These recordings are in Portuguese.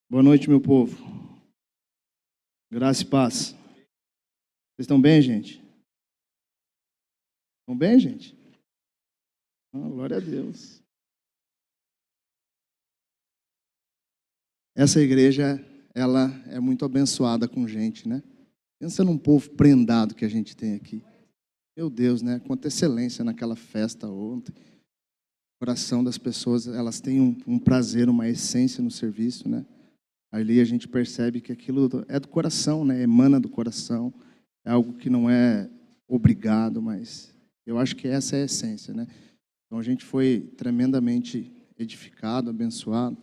Boa noite, meu povo. Graça e paz. Vocês estão bem, gente? Estão bem, gente? Glória a Deus. Essa igreja, ela é muito abençoada com gente, né? Pensa num povo prendado que a gente tem aqui. Meu Deus, né? Quanta excelência naquela festa ontem. O coração das pessoas, elas têm um prazer, uma essência no serviço, né? Ali a gente percebe que aquilo é do coração, né? Emana do coração. É algo que não é obrigado, mas eu acho que essa é a essência, né? Então a gente foi tremendamente edificado, abençoado,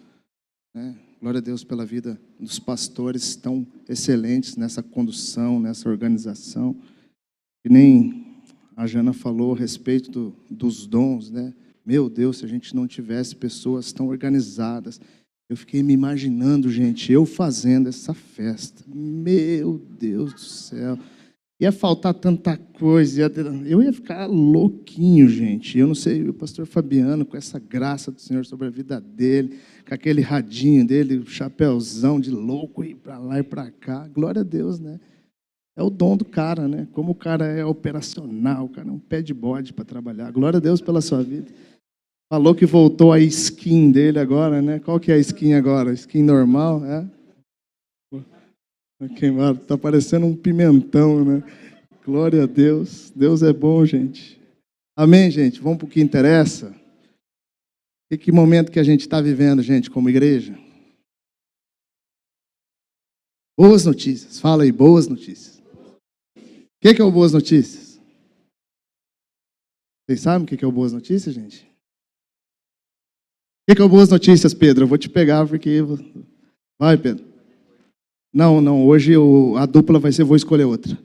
né? Glória a Deus pela vida dos pastores tão excelentes nessa condução, nessa organização. E nem a Jana falou a respeito dos dons, né? Meu Deus, se a gente não tivesse pessoas tão organizadas. Eu fiquei me imaginando, gente, eu fazendo essa festa. Meu Deus do céu. Ia faltar tanta coisa. Eu ia ficar louquinho, gente. Eu não sei, o pastor Fabiano, com essa graça do Senhor sobre a vida dele, com aquele radinho dele, o chapéuzão de louco, ir para lá e para cá. Glória a Deus, né? É o dom do cara, né? Como o cara é operacional, o cara é um pé de bode para trabalhar. Glória a Deus pela sua vida. Falou que voltou a skin dele agora, né? Qual que é a skin agora? Skin normal, é? Queimado, tá parecendo um pimentão, né? Glória a Deus. Deus é bom, gente. Amém, gente? Vamos para o que interessa? Que momento que a gente está vivendo, gente, como igreja? Boas notícias. Fala aí, boas notícias. O que é o boas notícias? Vocês sabem o que é o boas notícias, gente? O que é o boas notícias, Pedro? Eu vou te pegar porque... Vai, Pedro. Não. Hoje a dupla vai ser, vou escolher outra.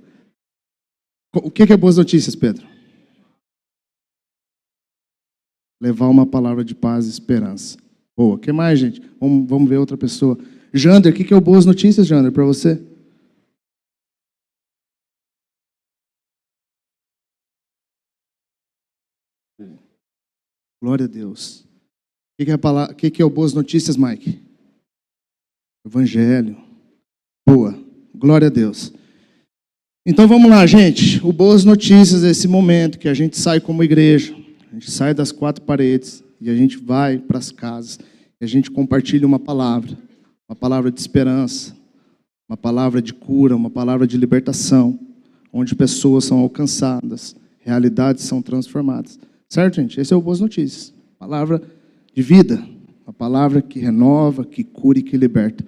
O que é boas notícias, Pedro? Levar uma palavra de paz e esperança. Boa. O que mais, gente? Vamos ver outra pessoa. Jander, o que é boas notícias, Jander, para você? Glória a Deus. O que é o boas notícias, Mike? Evangelho. Boa. Glória a Deus. Então vamos lá, gente. O boas notícias é esse momento que a gente sai como igreja. A gente sai das quatro paredes e a gente vai para as casas. E a gente compartilha uma palavra de esperança, uma palavra de cura, uma palavra de libertação, onde pessoas são alcançadas, realidades são transformadas. Certo, gente? Esse é o boas notícias. Palavra de vida, uma palavra que renova, que cura e que liberta.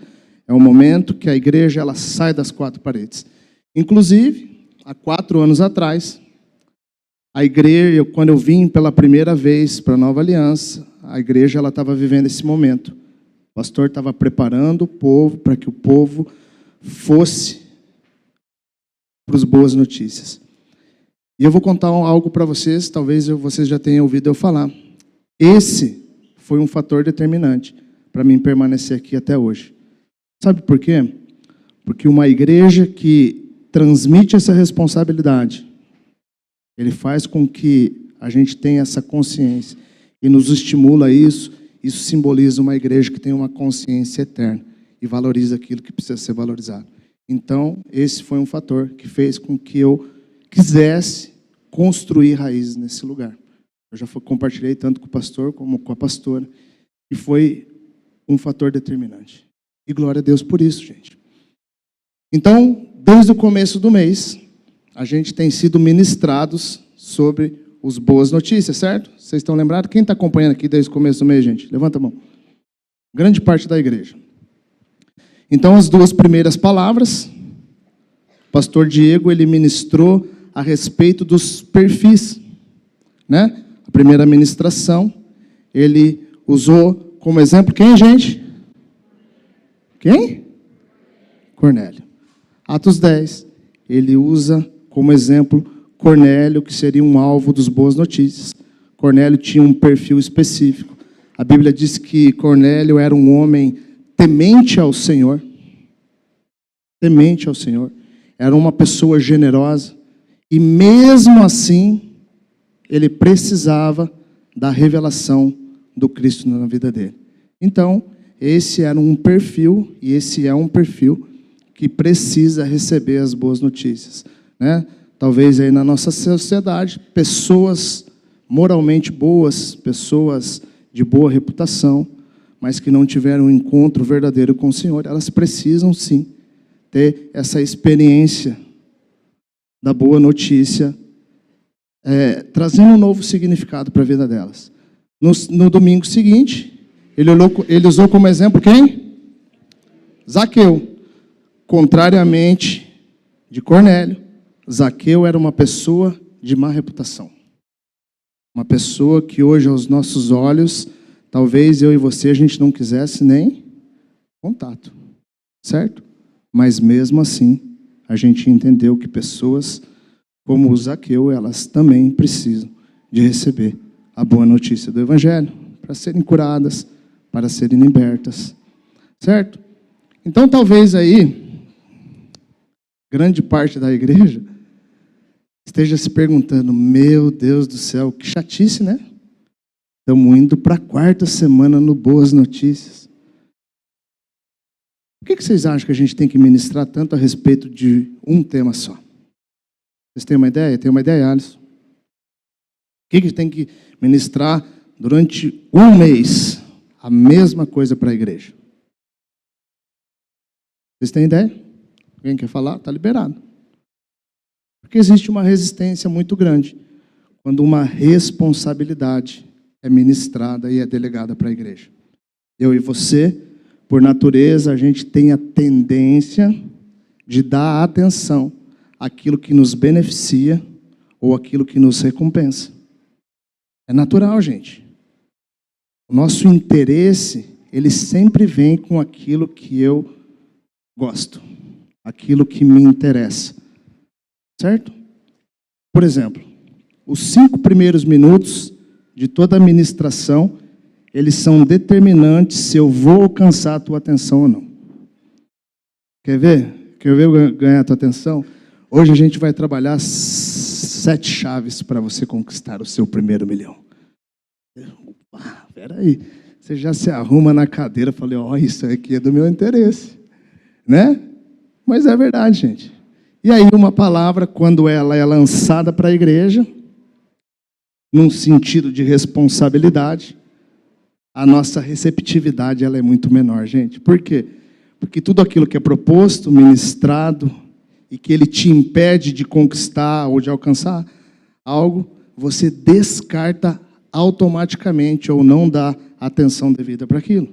É o momento que a igreja ela sai das quatro paredes. Inclusive, há 4 anos atrás, a igreja, quando eu vim pela primeira vez para a Nova Aliança, a igreja ela estava vivendo esse momento. O pastor estava preparando o povo para que o povo fosse para as boas notícias. E eu vou contar algo para vocês, talvez vocês já tenham ouvido eu falar. Esse foi um fator determinante para mim permanecer aqui até hoje. Sabe por quê? Porque uma igreja que transmite essa responsabilidade, ele faz com que a gente tenha essa consciência e nos estimula a isso. Isso simboliza uma igreja que tem uma consciência eterna e valoriza aquilo que precisa ser valorizado. Então, esse foi um fator que fez com que eu quisesse construir raízes nesse lugar. Eu já compartilhei tanto com o pastor como com a pastora e foi um fator determinante. E glória a Deus por isso, gente. Então, desde o começo do mês, a gente tem sido ministrados sobre os boas notícias, certo? Vocês estão lembrados? Quem está acompanhando aqui desde o começo do mês, gente? Levanta a mão. Grande parte da igreja. Então, as 2 primeiras palavras, o pastor Diego, ele ministrou a respeito dos perfis, né? A primeira ministração, ele usou como exemplo quem, gente? Quem? Cornélio. Atos 10, ele usa como exemplo Cornélio, que seria um alvo dos boas notícias. Cornélio tinha um perfil específico. A Bíblia diz que Cornélio era um homem temente ao Senhor. Temente ao Senhor. Era uma pessoa generosa. E mesmo assim, ele precisava da revelação do Cristo na vida dele. Então, esse era um perfil, e esse é um perfil que precisa receber as boas notícias, né? Talvez aí na nossa sociedade, pessoas moralmente boas, pessoas de boa reputação, mas que não tiveram um encontro verdadeiro com o Senhor, elas precisam sim ter essa experiência da boa notícia, trazendo um novo significado para a vida delas. No domingo seguinte, ele usou como exemplo quem? Zaqueu. Contrariamente de Cornélio, Zaqueu era uma pessoa de má reputação. Uma pessoa que hoje, aos nossos olhos, talvez eu e você, a gente não quisesse nem contato. Certo? Mas mesmo assim, a gente entendeu que pessoas como o Zaqueu, elas também precisam de receber a boa notícia do Evangelho, para serem curadas, para serem libertas. Certo? Então, talvez aí, grande parte da igreja esteja se perguntando, meu Deus do céu, que chatice, né? Estamos indo para a 4ª semana no Boas Notícias. Por que vocês acham que a gente tem que ministrar tanto a respeito de um tema só? Vocês têm uma ideia? Tem uma ideia, Alisson? Por que a gente tem que ministrar durante um mês a mesma coisa para a igreja? Vocês têm ideia? Alguém quer falar? Está liberado. Porque existe uma resistência muito grande quando uma responsabilidade é ministrada e é delegada para a igreja. Eu e você, por natureza, a gente tem a tendência de dar atenção àquilo que nos beneficia ou àquilo que nos recompensa. É natural, gente. O nosso interesse, ele sempre vem com aquilo que eu gosto, aquilo que me interessa. Certo? Por exemplo, os 5 primeiros minutos de toda a ministração, eles são determinantes se eu vou alcançar a tua atenção ou não. Quer ver? Quer ver eu ganhar a tua atenção? Hoje a gente vai trabalhar 7 chaves para você conquistar o seu primeiro milhão. Peraí, você já se arruma na cadeira e fala, isso aqui é do meu interesse. Né? Mas é verdade, gente. E aí uma palavra, quando ela é lançada para a igreja, num sentido de responsabilidade, a nossa receptividade ela é muito menor, gente. Por quê? Porque tudo aquilo que é proposto, ministrado, e que ele te impede de conquistar ou de alcançar algo, você descarta automaticamente ou não dá atenção devida para aquilo.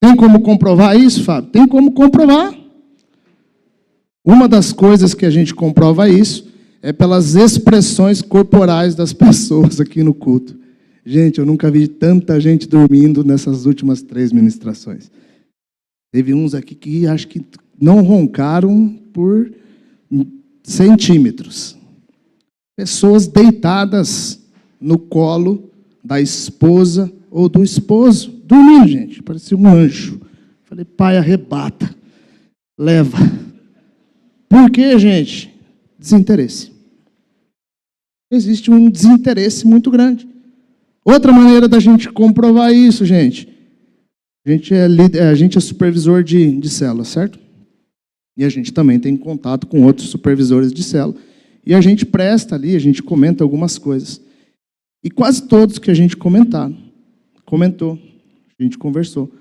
Tem como comprovar isso, Fábio? Tem como comprovar. Uma das coisas que a gente comprova isso é pelas expressões corporais das pessoas aqui no culto. Gente, eu nunca vi tanta gente dormindo nessas últimas 3 ministrações. Teve uns aqui que acho que não roncaram por centímetros. Pessoas deitadas no colo da esposa ou do esposo, dormindo, gente. Parecia um anjo. Falei, pai, arrebata, leva. Por quê, gente? Desinteresse. Existe um desinteresse muito grande. Outra maneira da gente comprovar isso, gente. A gente é supervisor de célula, certo? E a gente também tem contato com outros supervisores de célula. E a gente presta ali, a gente comenta algumas coisas. E quase todos que a gente comentou, a gente conversou,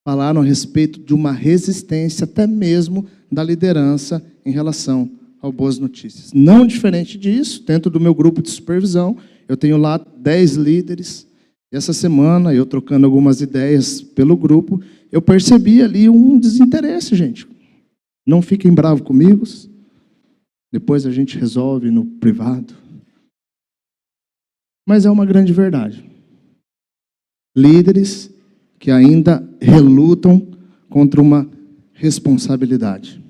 falaram a respeito de uma resistência até mesmo da liderança em relação ao Boas Notícias. Não diferente disso, dentro do meu grupo de supervisão, eu tenho lá 10 líderes. E essa semana, eu trocando algumas ideias pelo grupo, eu percebi ali um desinteresse, gente. Não fiquem bravos comigo, depois a gente resolve no privado. Mas é uma grande verdade. Líderes que ainda relutam contra uma responsabilidade.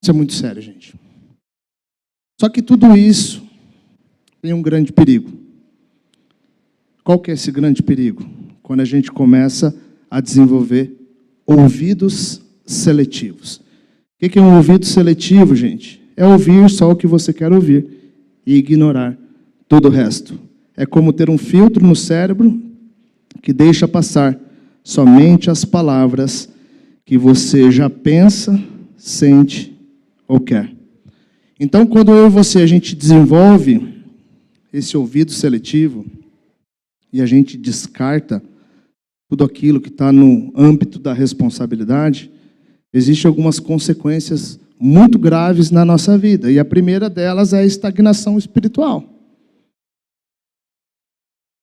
Isso é muito sério, gente. Só que tudo isso tem um grande perigo. Qual que é esse grande perigo? Quando a gente começa a desenvolver ouvidos seletivos. O que é um ouvido seletivo, gente? É ouvir só o que você quer ouvir e ignorar todo o resto. É como ter um filtro no cérebro que deixa passar somente as palavras que você já pensa, sente ou quer. Então, quando eu e você, a gente desenvolve esse ouvido seletivo e a gente descarta tudo aquilo que está no âmbito da responsabilidade, existem algumas consequências muito graves na nossa vida. E a primeira delas é a estagnação espiritual.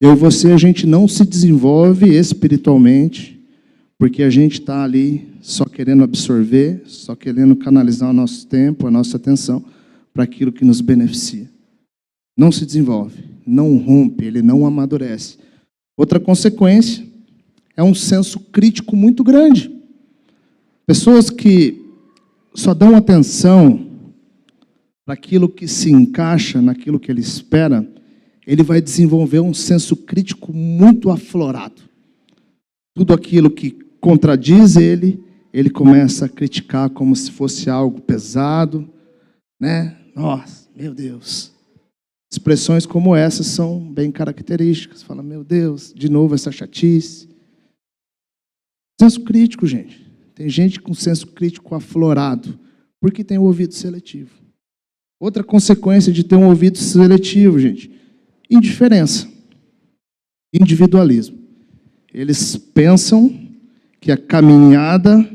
Eu e você, a gente não se desenvolve espiritualmente porque a gente está ali só querendo absorver, só querendo canalizar o nosso tempo, a nossa atenção para aquilo que nos beneficia. Não se desenvolve, não rompe, ele não amadurece. Outra consequência é um senso crítico muito grande. Pessoas que só dão atenção para aquilo que se encaixa naquilo que ele espera, ele vai desenvolver um senso crítico muito aflorado. Tudo aquilo que contradiz ele começa a criticar como se fosse algo pesado, né? Nossa, meu Deus. Expressões como essas são bem características. Fala, meu Deus, de novo essa chatice. Senso crítico, gente. Tem gente com senso crítico aflorado, porque tem o ouvido seletivo. Outra consequência de ter um ouvido seletivo, gente, indiferença, individualismo. Eles pensam que a caminhada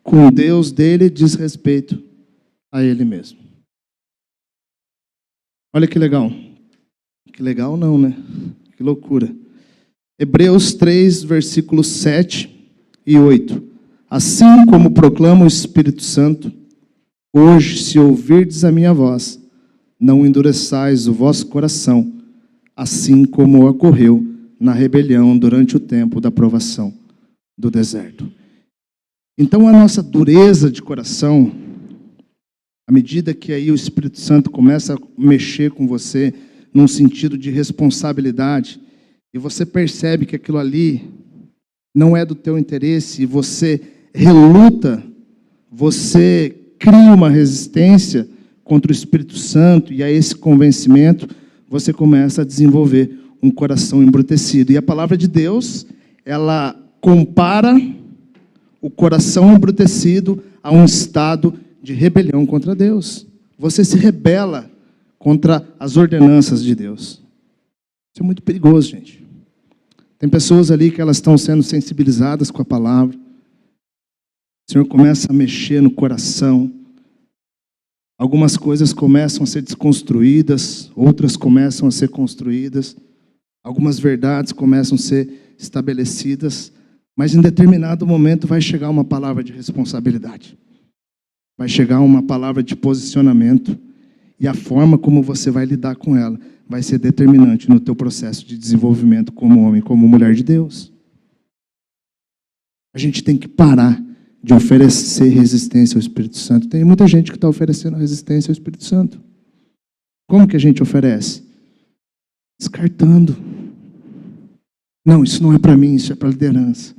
com Deus dele diz respeito a ele mesmo. Olha que legal. Que legal não, né? Que loucura. Hebreus 3, versículos 7 e 8. Assim como proclama o Espírito Santo, hoje, se ouvirdes a minha voz, não endureçais o vosso coração, assim como ocorreu na rebelião durante o tempo da provação do deserto. Então, a nossa dureza de coração, à medida que aí o Espírito Santo começa a mexer com você num sentido de responsabilidade, e você percebe que aquilo ali não é do teu interesse, e você reluta, você cria uma resistência contra o Espírito Santo, e a esse convencimento, você começa a desenvolver um coração embrutecido. E a palavra de Deus, ela compara o coração embrutecido a um estado de rebelião contra Deus. Você se rebela contra as ordenanças de Deus. Isso é muito perigoso, gente. Tem pessoas ali que elas estão sendo sensibilizadas com a palavra. O Senhor começa a mexer no coração. Algumas coisas começam a ser desconstruídas, outras começam a ser construídas. Algumas verdades começam a ser estabelecidas, mas em determinado momento vai chegar uma palavra de responsabilidade. Vai chegar uma palavra de posicionamento, e a forma como você vai lidar com ela vai ser determinante no teu processo de desenvolvimento como homem, como mulher de Deus. A gente tem que parar de oferecer resistência ao Espírito Santo. Tem muita gente que está oferecendo resistência ao Espírito Santo. Como que a gente oferece? Descartando. Não, isso não é para mim, isso é para a liderança.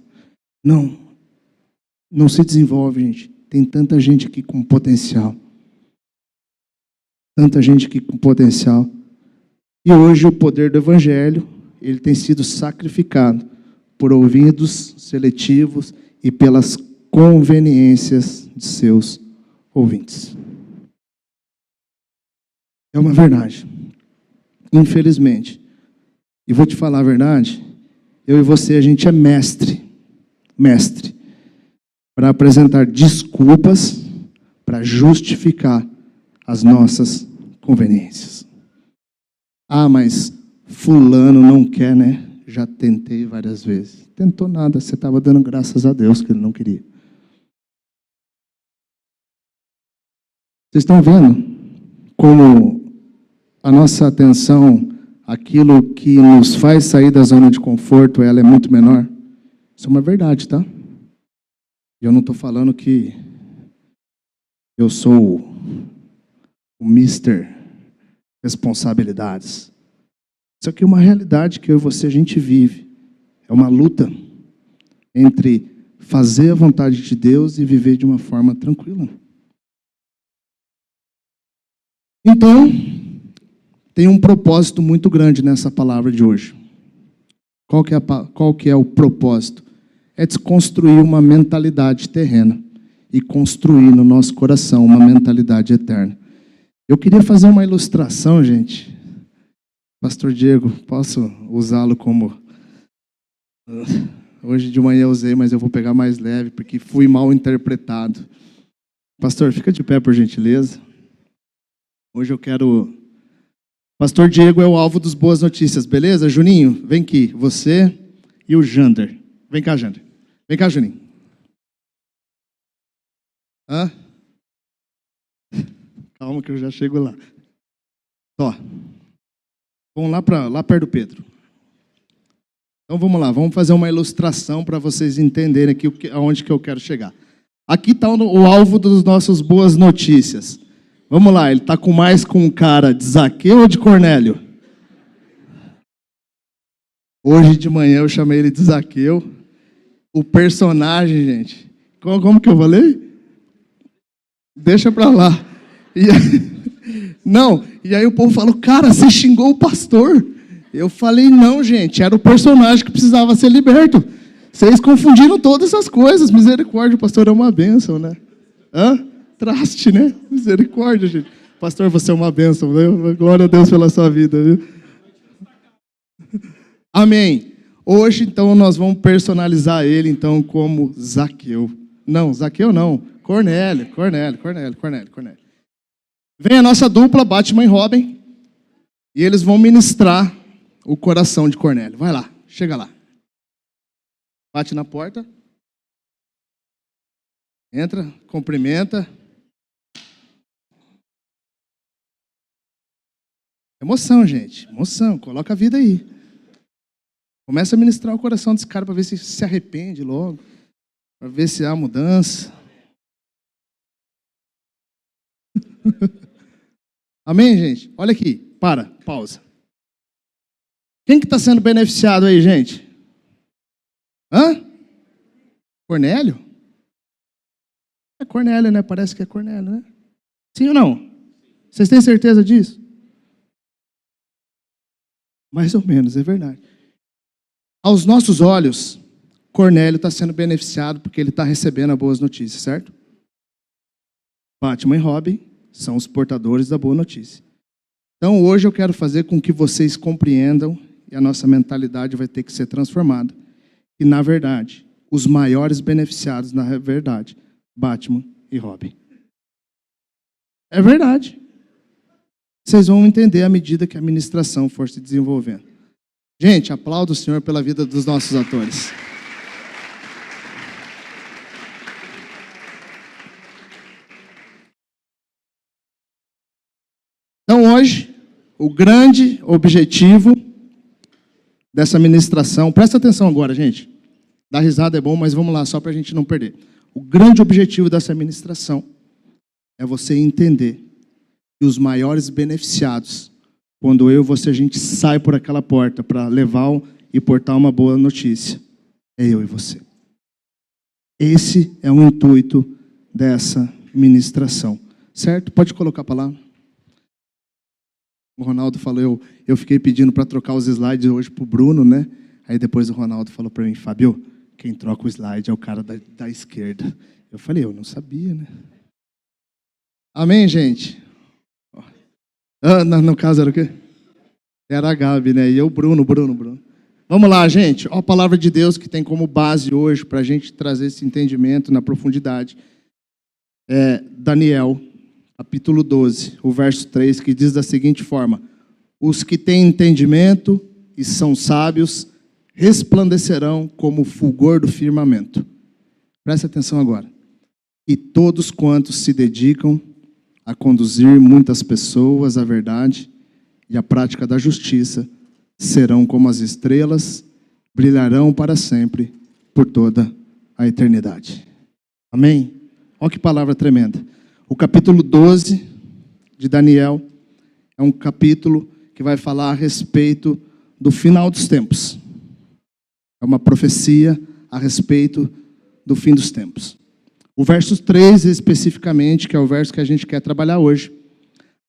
Não se desenvolve, gente. Tem tanta gente aqui com potencial. Tanta gente aqui com potencial. E hoje o poder do Evangelho, ele tem sido sacrificado por ouvidos seletivos e pelas conveniências de seus ouvintes. É uma verdade. Infelizmente. E vou te falar a verdade, eu e você, a gente é mestre para apresentar desculpas para justificar as nossas conveniências. Ah, mas fulano não quer, né? Já tentei várias vezes. Tentou nada, você estava dando graças a Deus que ele não queria. Vocês estão vendo como a nossa atenção, aquilo que nos faz sair da zona de conforto, ela é muito menor? Isso é uma verdade, tá? Eu não estou falando que eu sou o Mr. Responsabilidades. Isso aqui é uma realidade que eu e você, a gente vive. É uma luta entre fazer a vontade de Deus e viver de uma forma tranquila. Então, tem um propósito muito grande nessa palavra de hoje. Qual que é o propósito? é desconstruir uma mentalidade terrena e construir no nosso coração uma mentalidade eterna. Eu queria fazer uma ilustração, gente. Pastor Diego, posso usá-lo como... Hoje de manhã eu usei, mas eu vou pegar mais leve, porque fui mal interpretado. Pastor, fica de pé, por gentileza. Hoje eu quero... Pastor Diego é o alvo dos Boas Notícias, beleza? Juninho, vem aqui. Você e o Jander. Vem cá, Jander. Vem cá, Juninho. Hã? Calma que eu já chego lá. Ó. Vamos lá perto do Pedro. Então vamos lá, vamos fazer uma ilustração para vocês entenderem aqui aonde que eu quero chegar. Aqui está o alvo dos nossos Boas Notícias. Vamos lá, ele está com cara de Zaqueu ou de Cornélio? Hoje de manhã eu chamei ele de Zaqueu. O personagem, gente, como que eu falei? Deixa para lá. E aí o povo falou, cara, você xingou o pastor. Eu falei, não, gente, era o personagem que precisava ser liberto. Vocês confundiram todas essas coisas. Misericórdia, o pastor é uma bênção, né? Traste, né? Misericórdia, gente. Pastor, você é uma bênção, né? Glória a Deus pela sua vida, viu? Amém. Hoje, então, nós vamos personalizar ele, então, como Zaqueu. Não, Zaqueu não. Cornélio. Vem a nossa dupla, Batman e Robin, e eles vão ministrar o coração de Cornélio. Vai lá, chega lá. Bate na porta. Entra, cumprimenta. Emoção, gente. Emoção. Coloca a vida aí. Começa a ministrar o coração desse cara para ver se arrepende logo. Para ver se há mudança. Amém, gente? Olha aqui. Pausa. Quem que está sendo beneficiado aí, gente? Cornélio? É Cornélio, né? Parece que é Cornélio, né? Sim ou não? Vocês têm certeza disso? Mais ou menos, é verdade. Aos nossos olhos, Cornélio está sendo beneficiado porque ele está recebendo as boas notícias, certo? Batman e Robin são os portadores da boa notícia. Então, hoje eu quero fazer com que vocês compreendam e a nossa mentalidade vai ter que ser transformada. E, na verdade, os maiores beneficiados, na verdade, Batman e Robin. É verdade. Vocês vão entender à medida que a ministração for se desenvolvendo. Gente, aplaudo o Senhor pela vida dos nossos atores. Então, hoje, o grande objetivo dessa ministração, presta atenção agora, gente. Dar risada é bom, mas vamos lá, só para a gente não perder. O grande objetivo dessa ministração é você entender que os maiores beneficiados, quando eu e você, a gente sai por aquela porta para levar e portar uma boa notícia, é eu e você. Esse é o intuito dessa ministração, certo? Pode colocar a palavra. O Ronaldo falou, eu fiquei pedindo para trocar os slides hoje para o Bruno, né? Aí depois o Ronaldo falou para mim, Fábio, quem troca o slide é o cara da esquerda. Eu falei, eu não sabia, né? Amém, gente? No caso era o quê? Era a Gabi, né? E eu, Bruno. Vamos lá, gente. Ó, a palavra de Deus que tem como base hoje para a gente trazer esse entendimento na profundidade. É Daniel, capítulo 12, o verso 3, que diz da seguinte forma: os que têm entendimento e são sábios resplandecerão como o fulgor do firmamento. Presta atenção agora. E todos quantos se dedicam a conduzir muitas pessoas à verdade e à prática da justiça serão como as estrelas, brilharão para sempre, por toda a eternidade. Amém? Olha que palavra tremenda. O capítulo 12 de Daniel é um capítulo que vai falar a respeito do final dos tempos. É uma profecia a respeito do fim dos tempos. O verso 3, especificamente, que é o verso que a gente quer trabalhar hoje,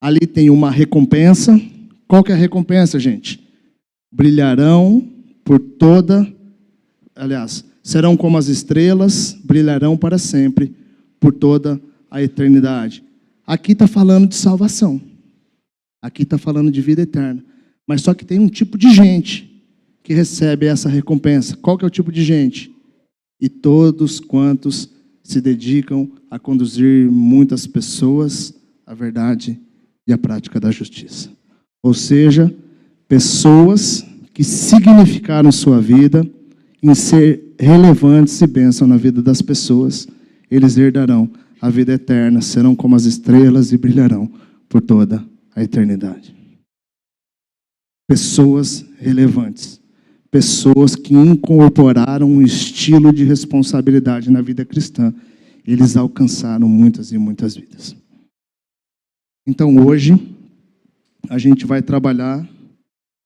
ali tem uma recompensa. Qual que é a recompensa, gente? Brilharão por toda... Aliás, serão como as estrelas, brilharão para sempre, por toda a eternidade. Aqui está falando de salvação. Aqui está falando de vida eterna. Mas só que tem um tipo de gente que recebe essa recompensa. Qual que é o tipo de gente? E todos quantos se dedicam a conduzir muitas pessoas à verdade e à prática da justiça. Ou seja, pessoas que significaram sua vida em ser relevantes e bênção na vida das pessoas, eles herdarão a vida eterna, serão como as estrelas e brilharão por toda a eternidade. Pessoas relevantes, pessoas que incorporaram um estilo de responsabilidade na vida cristã, eles alcançaram muitas e muitas vidas. Então hoje, a gente vai trabalhar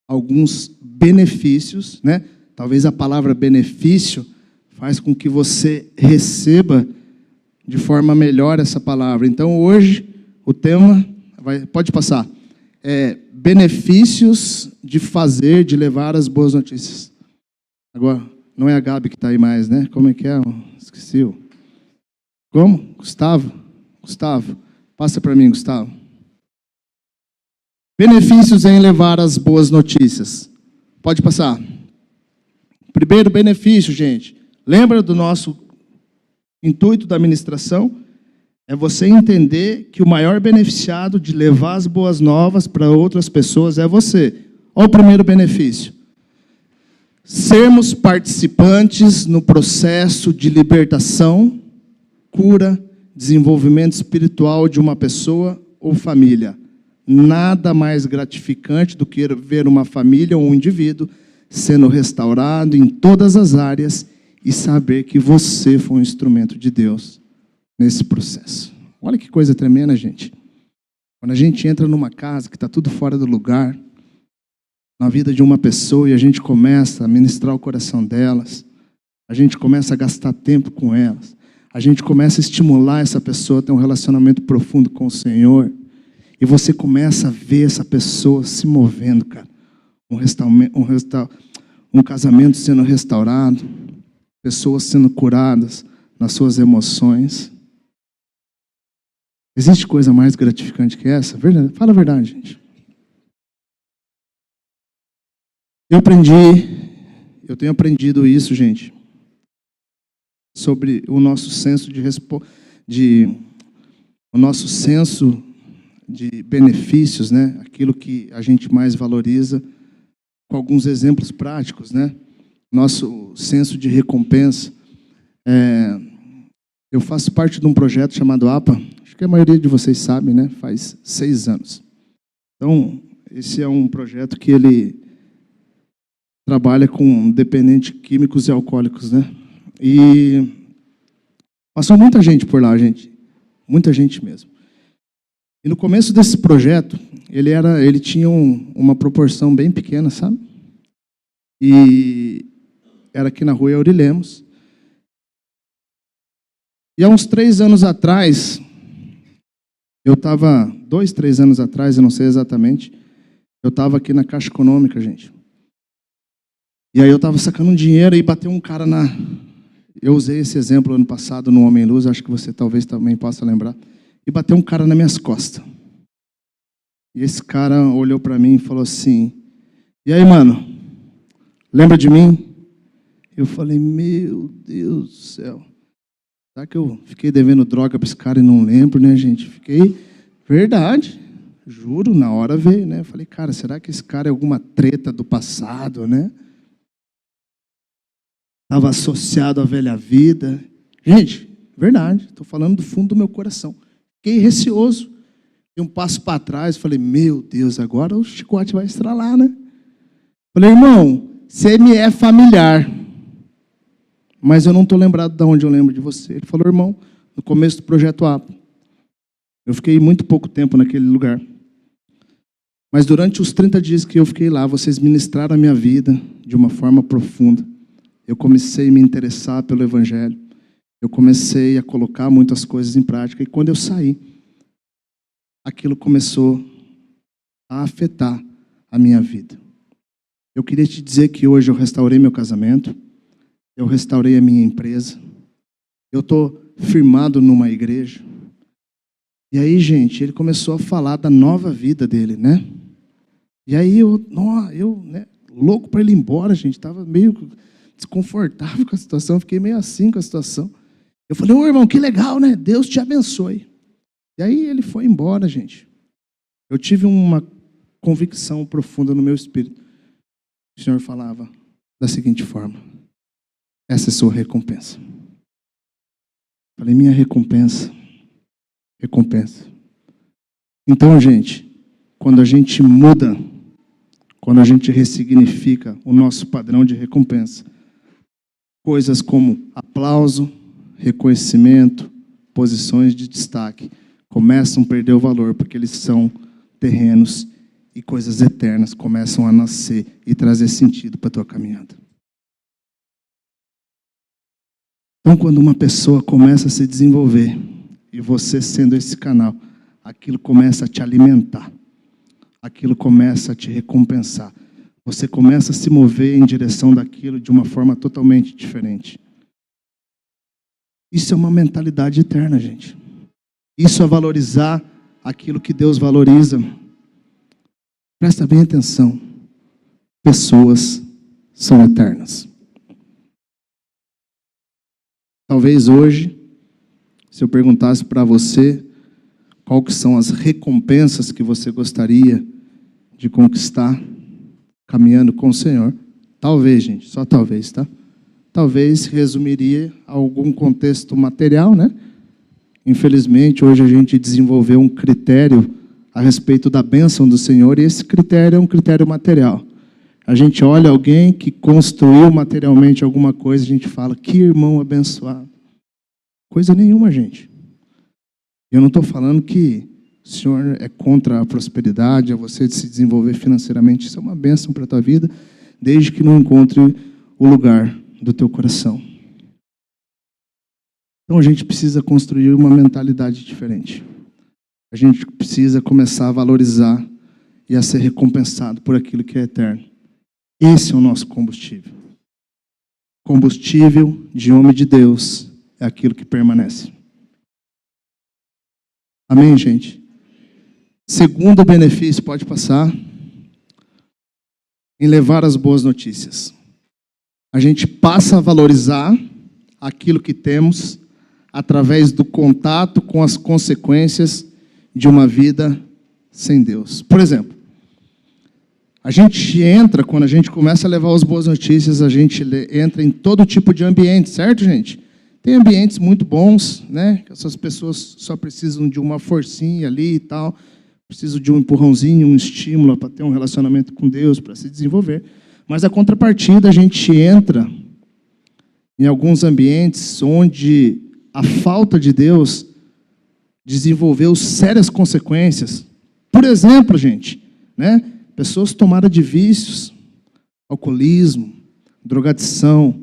alguns benefícios, né? Talvez a palavra benefício faz com que você receba de forma melhor essa palavra. Então, hoje, o tema, pode passar, é benefícios de fazer, de levar as boas notícias. Agora, não é a Gabi que está aí mais, né? Como é que é? Esqueci. Como? Gustavo? Gustavo, passa para mim, Gustavo. Benefícios em levar as boas notícias. Pode passar. Primeiro benefício, gente. Lembra do nosso intuito da ministração? É você entender que o maior beneficiado de levar as boas novas para outras pessoas é você. Olha o primeiro benefício. Sermos participantes no processo de libertação, cura, desenvolvimento espiritual de uma pessoa ou família. Nada mais gratificante do que ver uma família ou um indivíduo sendo restaurado em todas as áreas e saber que você foi um instrumento de Deus nesse processo. Olha que coisa tremenda, gente. Quando a gente entra numa casa que está tudo fora do lugar, na vida de uma pessoa, e a gente começa a ministrar o coração delas, a gente começa a gastar tempo com elas, a gente começa a estimular essa pessoa a ter um relacionamento profundo com o Senhor, e você começa a ver essa pessoa se movendo, cara. Um casamento sendo restaurado, pessoas sendo curadas nas suas emoções. Existe coisa mais gratificante que essa? Verdade? Fala a verdade, gente. Eu tenho aprendido isso, gente, sobre o nosso senso de benefícios, né? Aquilo que a gente mais valoriza, com alguns exemplos práticos, né? Nosso senso de recompensa. Eu faço parte de um projeto chamado APA, acho que a maioria de vocês sabe, né? Faz 6 anos. Então, esse é um projeto que ele trabalha com dependentes químicos e alcoólicos, né? E passou muita gente por lá, gente. Muita gente mesmo. E no começo desse projeto, ele tinha uma proporção bem pequena, sabe? E era aqui na rua Aurilemos. E há uns 3 anos atrás, eu estava, 2, 3 anos atrás, eu não sei exatamente, eu estava aqui na Caixa Econômica, gente. E aí eu estava sacando um dinheiro e bateu um cara na... Eu usei esse exemplo ano passado no Homem Luz, acho que você talvez também possa lembrar. E bateu um cara nas minhas costas. E esse cara olhou para mim e falou assim, e aí, mano, lembra de mim? Eu falei, meu Deus do céu. Será que eu fiquei devendo droga para esse cara e não lembro, né, gente? Fiquei, verdade, juro, na hora veio, né? Eu falei, cara, será que esse cara é alguma treta do passado, né? Estava associado à velha vida. Gente, verdade, estou falando do fundo do meu coração. Fiquei receoso. Dei um passo para trás, falei, meu Deus, agora o chicote vai estralar, né? Falei, irmão, você me é familiar, mas eu não estou lembrado de onde eu lembro de você. Ele falou, irmão, no começo do projeto APA. Eu fiquei muito pouco tempo naquele lugar. Mas durante os 30 dias que eu fiquei lá, vocês ministraram a minha vida de uma forma profunda. Eu comecei a me interessar pelo Evangelho. Eu comecei a colocar muitas coisas em prática. E quando eu saí, aquilo começou a afetar a minha vida. Eu queria te dizer que hoje eu restaurei meu casamento. eu restaurei a minha empresa, eu estou firmado numa igreja. E aí, gente, ele começou a falar da nova vida dele, né? E aí eu né, louco para ele ir embora, gente, estava meio desconfortável com a situação, fiquei meio assim com a situação. Eu falei, ô irmão, que legal, né? Deus te abençoe. E aí ele foi embora, gente. Eu tive uma convicção profunda no meu espírito. O Senhor falava da seguinte forma: essa é a sua recompensa. Falei, minha recompensa. Então, gente, quando a gente muda, quando a gente ressignifica o nosso padrão de recompensa, coisas como aplauso, reconhecimento, posições de destaque, começam a perder o valor, porque eles são terrenos, e coisas eternas começam a nascer e trazer sentido para a tua caminhada. Então, quando uma pessoa começa a se desenvolver, e você sendo esse canal, aquilo começa a te alimentar, aquilo começa a te recompensar, você começa a se mover em direção daquilo de uma forma totalmente diferente. Isso é uma mentalidade eterna, gente. Isso é valorizar aquilo que Deus valoriza. Presta bem atenção. Pessoas são eternas. Talvez hoje, se eu perguntasse para você qual que são as recompensas que você gostaria de conquistar caminhando com o Senhor, talvez, gente, só talvez, tá? Talvez resumiria a algum contexto material, né? Infelizmente, hoje a gente desenvolveu um critério a respeito da bênção do Senhor, e esse critério é um critério material. A gente olha alguém que construiu materialmente alguma coisa, a gente fala, que irmão abençoado. Coisa nenhuma, gente. Eu não estou falando que o Senhor é contra a prosperidade, é você de se desenvolver financeiramente. Isso é uma bênção para a tua vida, desde que não encontre o lugar do teu coração. Então a gente precisa construir uma mentalidade diferente. A gente precisa começar a valorizar e a ser recompensado por aquilo que é eterno. Esse é o nosso combustível. Combustível de homem de Deus é aquilo que permanece. Amém, gente? Segundo benefício, pode passar, em levar as boas notícias. A gente passa a valorizar aquilo que temos através do contato com as consequências de uma vida sem Deus. Por exemplo, a gente entra, quando a gente começa a levar as boas notícias, a gente entra em todo tipo de ambiente, certo, gente? Tem ambientes muito bons, né? Que essas pessoas só precisam de uma forcinha ali e tal, precisam de um empurrãozinho, um estímulo para ter um relacionamento com Deus, para se desenvolver. Mas a contrapartida, a gente entra em alguns ambientes onde a falta de Deus desenvolveu sérias consequências. Por exemplo, gente, né? Pessoas tomadas de vícios, alcoolismo, drogadição,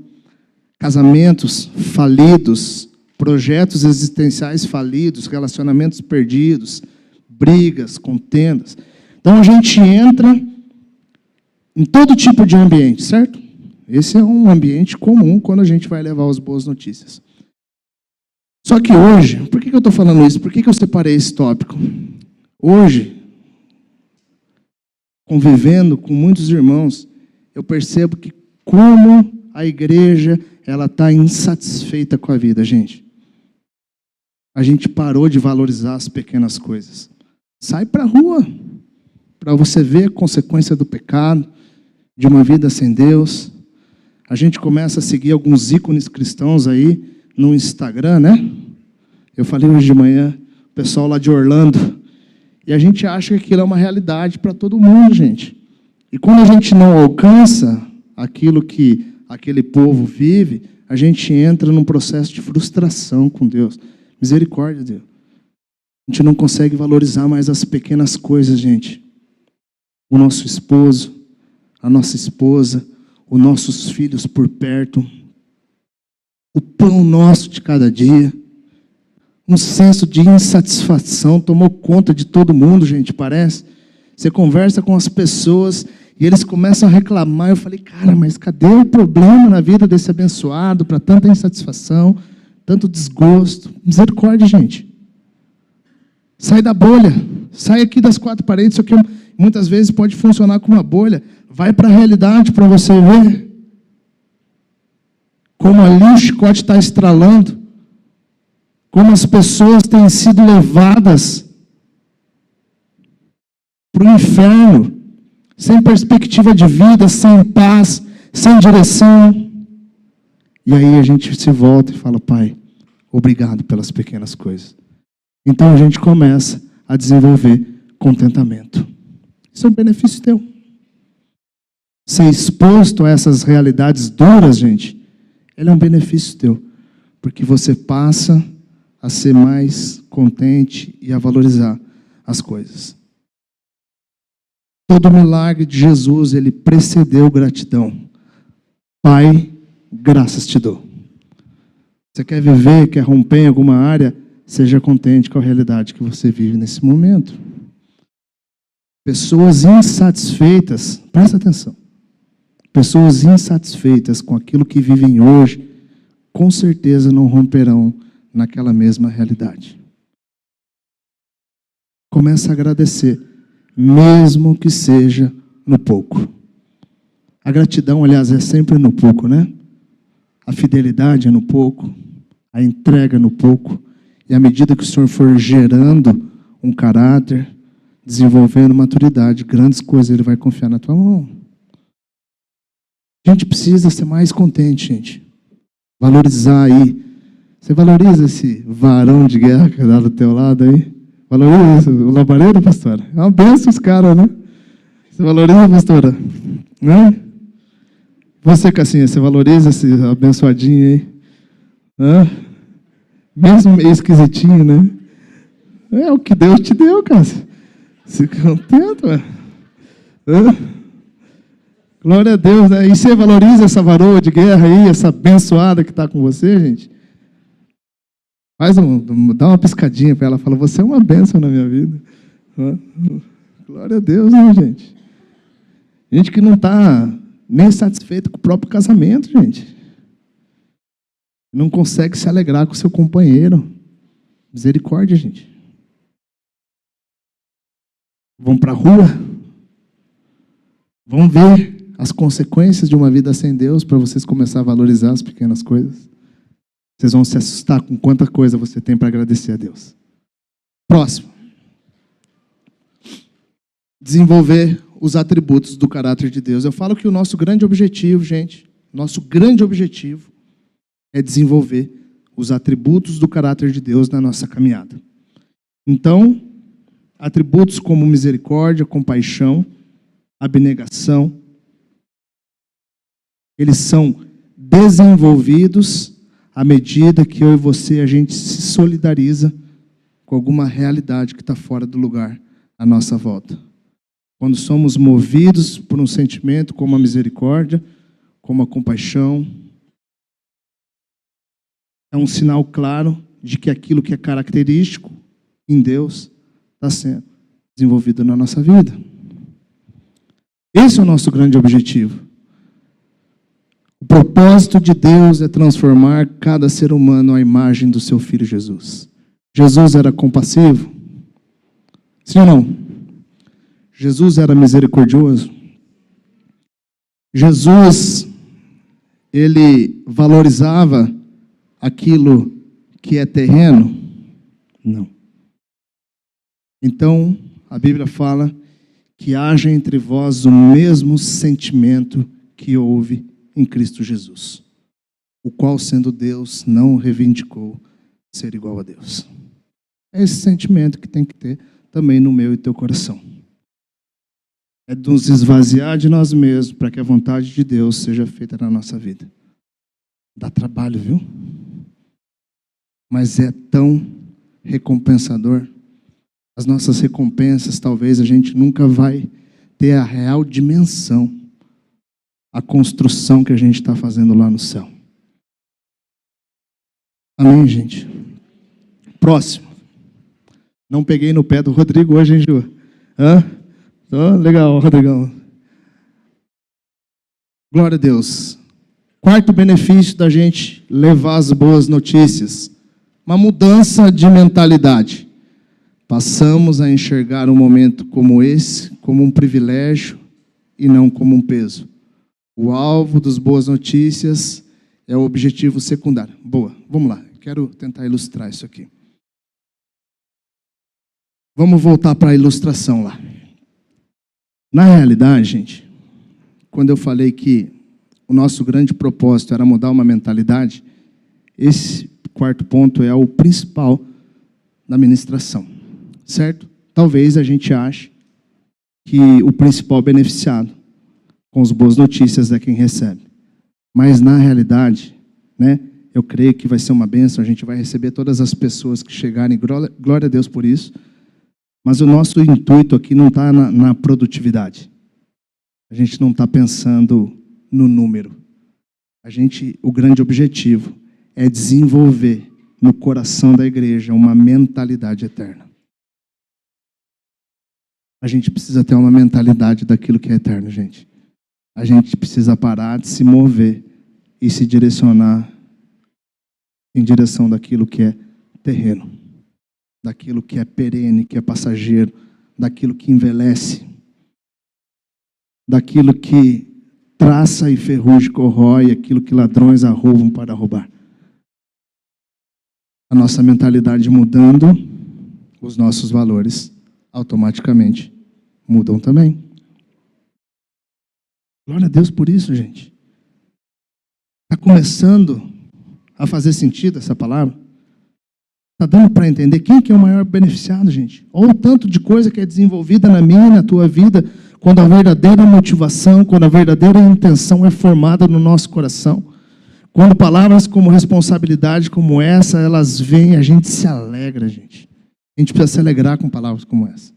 casamentos falidos, projetos existenciais falidos, relacionamentos perdidos, brigas, contendas. Então a gente entra em todo tipo de ambiente, certo? Esse é um ambiente comum quando a gente vai levar as boas notícias. Só que hoje, por que eu estou falando isso? Por que eu separei esse tópico? Hoje, convivendo com muitos irmãos, eu percebo que como a igreja ela está insatisfeita com a vida, gente. A gente parou de valorizar as pequenas coisas. Sai para a rua, para você ver a consequência do pecado, de uma vida sem Deus. A gente começa a seguir alguns ícones cristãos aí no Instagram, né? Eu falei hoje de manhã, o pessoal lá de Orlando, e a gente acha que aquilo é uma realidade para todo mundo, gente. E quando a gente não alcança aquilo que aquele povo vive, a gente entra num processo de frustração com Deus. Misericórdia, Deus. A gente não consegue valorizar mais as pequenas coisas, gente. O nosso esposo, a nossa esposa, os nossos filhos por perto, o pão nosso de cada dia. Um senso de insatisfação tomou conta de todo mundo, gente, parece. Você conversa com as pessoas E eles começam a reclamar. Eu falei, cara, mas cadê o problema na vida desse abençoado para tanta insatisfação, tanto desgosto? Misericórdia, gente. Sai da bolha. Sai aqui das quatro paredes. Isso aqui muitas vezes pode funcionar como uma bolha. Vai para a realidade para você ver como ali o chicote está estralando, como as pessoas têm sido levadas para o inferno, sem perspectiva de vida, sem paz, sem direção. E aí a gente se volta e fala, Pai, obrigado pelas pequenas coisas. Então a gente começa a desenvolver contentamento. Isso é um benefício teu. Ser exposto a essas realidades duras, gente, ele é um benefício teu. Porque você passa a ser mais contente e a valorizar as coisas. Todo milagre de Jesus, ele precedeu gratidão. Pai, graças te dou. Você quer viver, quer romper em alguma área, seja contente com a realidade que você vive nesse momento. Pessoas insatisfeitas, presta atenção. Pessoas insatisfeitas com aquilo que vivem hoje, com certeza não romperão naquela mesma realidade. Começa a agradecer, mesmo que seja no pouco. A gratidão, aliás, é sempre no pouco, né? A fidelidade é no pouco, a entrega no pouco. E à medida que o Senhor for gerando um caráter, desenvolvendo maturidade, grandes coisas Ele vai confiar na tua mão. A gente precisa ser mais contente, gente. Valorizar aí. Você valoriza esse varão de guerra que está do teu lado aí? Valoriza o labaredo, pastora? É uma benção os caras, né? Você valoriza, pastora? Né? Você, Cassinha, você valoriza esse abençoadinho aí? Hã? Mesmo meio esquisitinho, né? É o que Deus te deu, Cassia. Se contenta, ué. Glória a Deus, né? E você valoriza essa varoa de guerra aí, essa abençoada que está com você, gente? Dá uma piscadinha para ela, fala, você é uma bênção na minha vida. Glória a Deus, né, gente? Gente que não está nem satisfeita com o próprio casamento, gente. Não consegue se alegrar com o seu companheiro. Misericórdia, gente. Vão para a rua. Vão ver as consequências de uma vida sem Deus para vocês começarem a valorizar as pequenas coisas. Vocês vão se assustar com quanta coisa você tem para agradecer a Deus. Próximo. Desenvolver os atributos do caráter de Deus. Eu falo que o nosso grande objetivo, gente, nosso grande objetivo é desenvolver os atributos do caráter de Deus na nossa caminhada. Então, atributos como misericórdia, compaixão, abnegação, eles são desenvolvidos à medida que eu e você, a gente se solidariza com alguma realidade que está fora do lugar à nossa volta. Quando somos movidos por um sentimento como a misericórdia, como a compaixão, é um sinal claro de que aquilo que é característico em Deus está sendo desenvolvido na nossa vida. Esse é o nosso grande objetivo. O propósito de Deus é transformar cada ser humano à imagem do seu Filho Jesus. Jesus era compassivo? Sim ou não? Jesus era misericordioso? Jesus, ele valorizava aquilo que é terreno? Não. Então, a Bíblia fala que haja entre vós o mesmo sentimento que houve em Cristo Jesus, o qual, sendo Deus, não reivindicou ser igual a Deus. É esse sentimento que tem que ter também no meu e teu coração. É nos esvaziar de nós mesmos para que a vontade de Deus seja feita na nossa vida. Dá trabalho, viu? Mas é tão recompensador. As nossas recompensas, talvez a gente nunca vai ter a real dimensão, a construção que a gente está fazendo lá no céu. Amém, gente? Próximo. Não peguei no pé do Rodrigo hoje, hein, Ju? Hã? Oh, legal, Rodrigão. Glória a Deus. Quarto benefício da gente levar as boas notícias. Uma mudança de mentalidade. Passamos a enxergar um momento como esse como um privilégio e não como um peso. O alvo das boas notícias é o objetivo secundário. Boa, vamos lá. Quero tentar ilustrar isso aqui. Vamos voltar para a ilustração lá. Na realidade, gente, quando eu falei que o nosso grande propósito era mudar uma mentalidade, esse quarto ponto é o principal da ministração, certo? Talvez a gente ache que o principal beneficiado com as boas notícias é quem recebe. Mas, na realidade, né, eu creio que vai ser uma bênção, a gente vai receber todas as pessoas que chegarem, glória a Deus por isso, mas o nosso intuito aqui não está na produtividade. A gente não está pensando no número. O grande objetivo é desenvolver no coração da igreja uma mentalidade eterna. A gente precisa ter uma mentalidade daquilo que é eterno, gente. A gente precisa parar de se mover e se direcionar em direção daquilo que é terreno, daquilo que é perene, que é passageiro, daquilo que envelhece, daquilo que traça e ferrugem corrói, aquilo que ladrões arrombam para roubar. A nossa mentalidade mudando, os nossos valores automaticamente mudam também. Glória a Deus por isso, gente. Está começando a fazer sentido essa palavra? Está dando para entender quem que é o maior beneficiado, gente? Olha o tanto de coisa que é desenvolvida na minha e na tua vida, quando a verdadeira motivação, quando a verdadeira intenção é formada no nosso coração. Quando palavras como responsabilidade, como essa, elas vêm, a gente se alegra, gente. A gente precisa se alegrar com palavras como essa.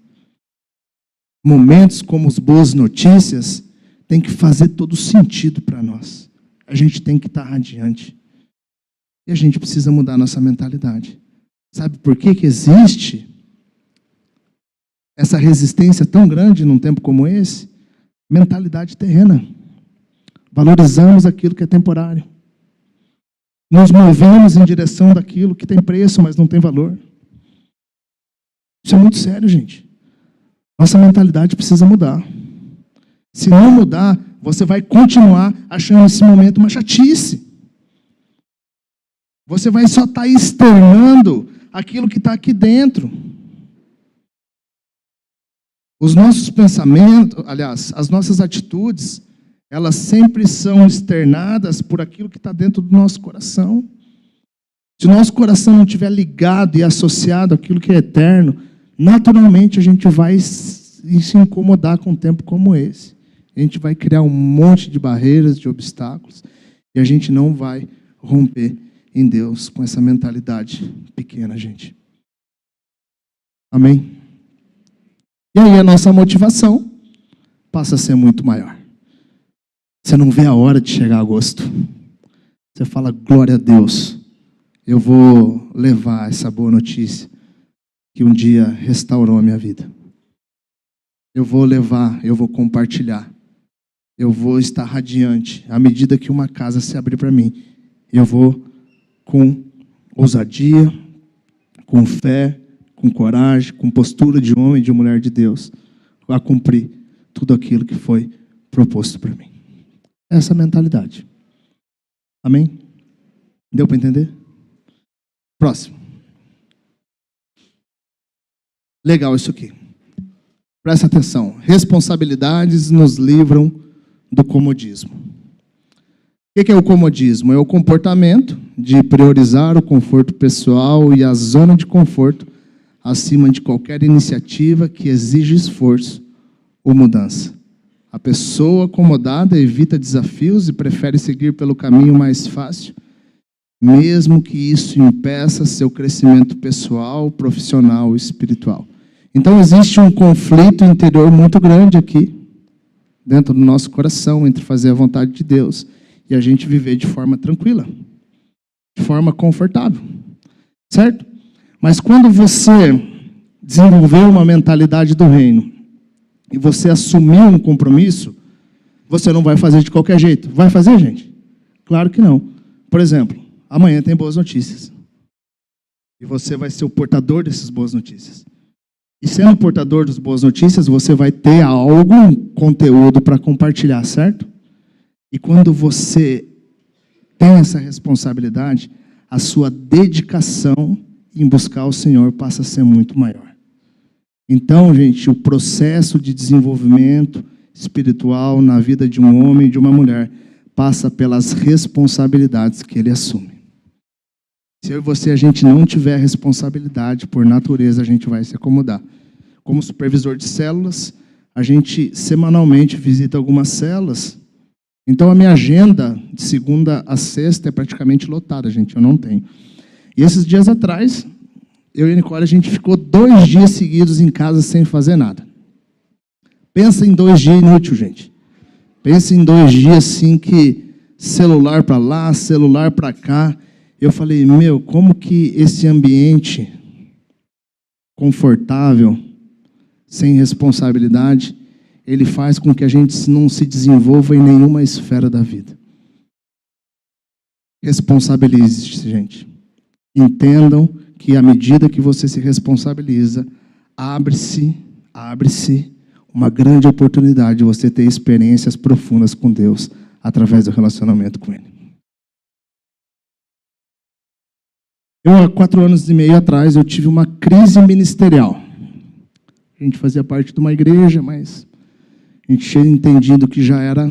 Momentos como as boas notícias tem que fazer todo sentido para nós. A gente tem que estar radiante. E a gente precisa mudar a nossa mentalidade. Sabe por que existe essa resistência tão grande num tempo como esse? Mentalidade terrena. Valorizamos aquilo que é temporário. Nos movemos em direção daquilo que tem preço, mas não tem valor. Isso é muito sério, gente. Nossa mentalidade precisa mudar. Se não mudar, você vai continuar achando esse momento uma chatice. Você vai só estar externando aquilo que está aqui dentro. Os nossos pensamentos, aliás, as nossas atitudes, elas sempre são externadas por aquilo que está dentro do nosso coração. Se o nosso coração não estiver ligado e associado àquilo que é eterno, naturalmente a gente vai se incomodar com um tempo como esse. A gente vai criar um monte de barreiras, de obstáculos, e a gente não vai romper em Deus com essa mentalidade pequena, gente. Amém? E aí a nossa motivação passa a ser muito maior. Você não vê a hora de chegar a agosto. Você fala, glória a Deus, eu vou levar essa boa notícia que um dia restaurou a minha vida. Eu vou levar, eu vou compartilhar. Eu vou estar radiante. À medida que uma casa se abrir para mim, eu vou com ousadia, com fé, com coragem, com postura de homem e de mulher de Deus, a cumprir tudo aquilo que foi proposto para mim. Essa mentalidade. Amém? Deu para entender? Próximo. Legal isso aqui. Presta atenção. Responsabilidades nos livram do comodismo. O que é o comodismo? É o comportamento de priorizar o conforto pessoal e a zona de conforto acima de qualquer iniciativa que exige esforço ou mudança. A pessoa acomodada evita desafios e prefere seguir pelo caminho mais fácil, mesmo que isso impeça seu crescimento pessoal, profissional e espiritual. Então existe um conflito interior muito grande aqui, dentro do nosso coração, entre fazer a vontade de Deus e a gente viver de forma tranquila, de forma confortável, certo? Mas quando você desenvolveu uma mentalidade do reino e você assumiu um compromisso, você não vai fazer de qualquer jeito. Vai fazer, gente? Claro que não. Por exemplo, amanhã tem boas notícias. E você vai ser o portador dessas boas notícias. E sendo o portador das boas notícias, você vai ter algum conteúdo para compartilhar, certo? E quando você tem essa responsabilidade, a sua dedicação em buscar o Senhor passa a ser muito maior. Então, gente, o processo de desenvolvimento espiritual na vida de um homem e de uma mulher passa pelas responsabilidades que ele assume. Se eu e você, a gente não tiver responsabilidade, por natureza, a gente vai se acomodar. Como supervisor de células, a gente semanalmente visita algumas células. Então, a minha agenda de segunda a sexta é praticamente lotada, gente, eu não tenho. E esses dias atrás, eu e a Nicole, a gente ficou 2 dias seguidos em casa sem fazer nada. Pensa em 2 dias inútil, gente. Pensa em 2 dias assim que celular para lá, celular para cá. Eu falei, como que esse ambiente confortável, sem responsabilidade, ele faz com que a gente não se desenvolva em nenhuma esfera da vida. Responsabilize-se, gente. Entendam que à medida que você se responsabiliza, abre-se uma grande oportunidade de você ter experiências profundas com Deus através do relacionamento com Ele. Eu, há 4 anos e meio atrás, eu tive uma crise ministerial. A gente fazia parte de uma igreja, mas a gente tinha entendido que já era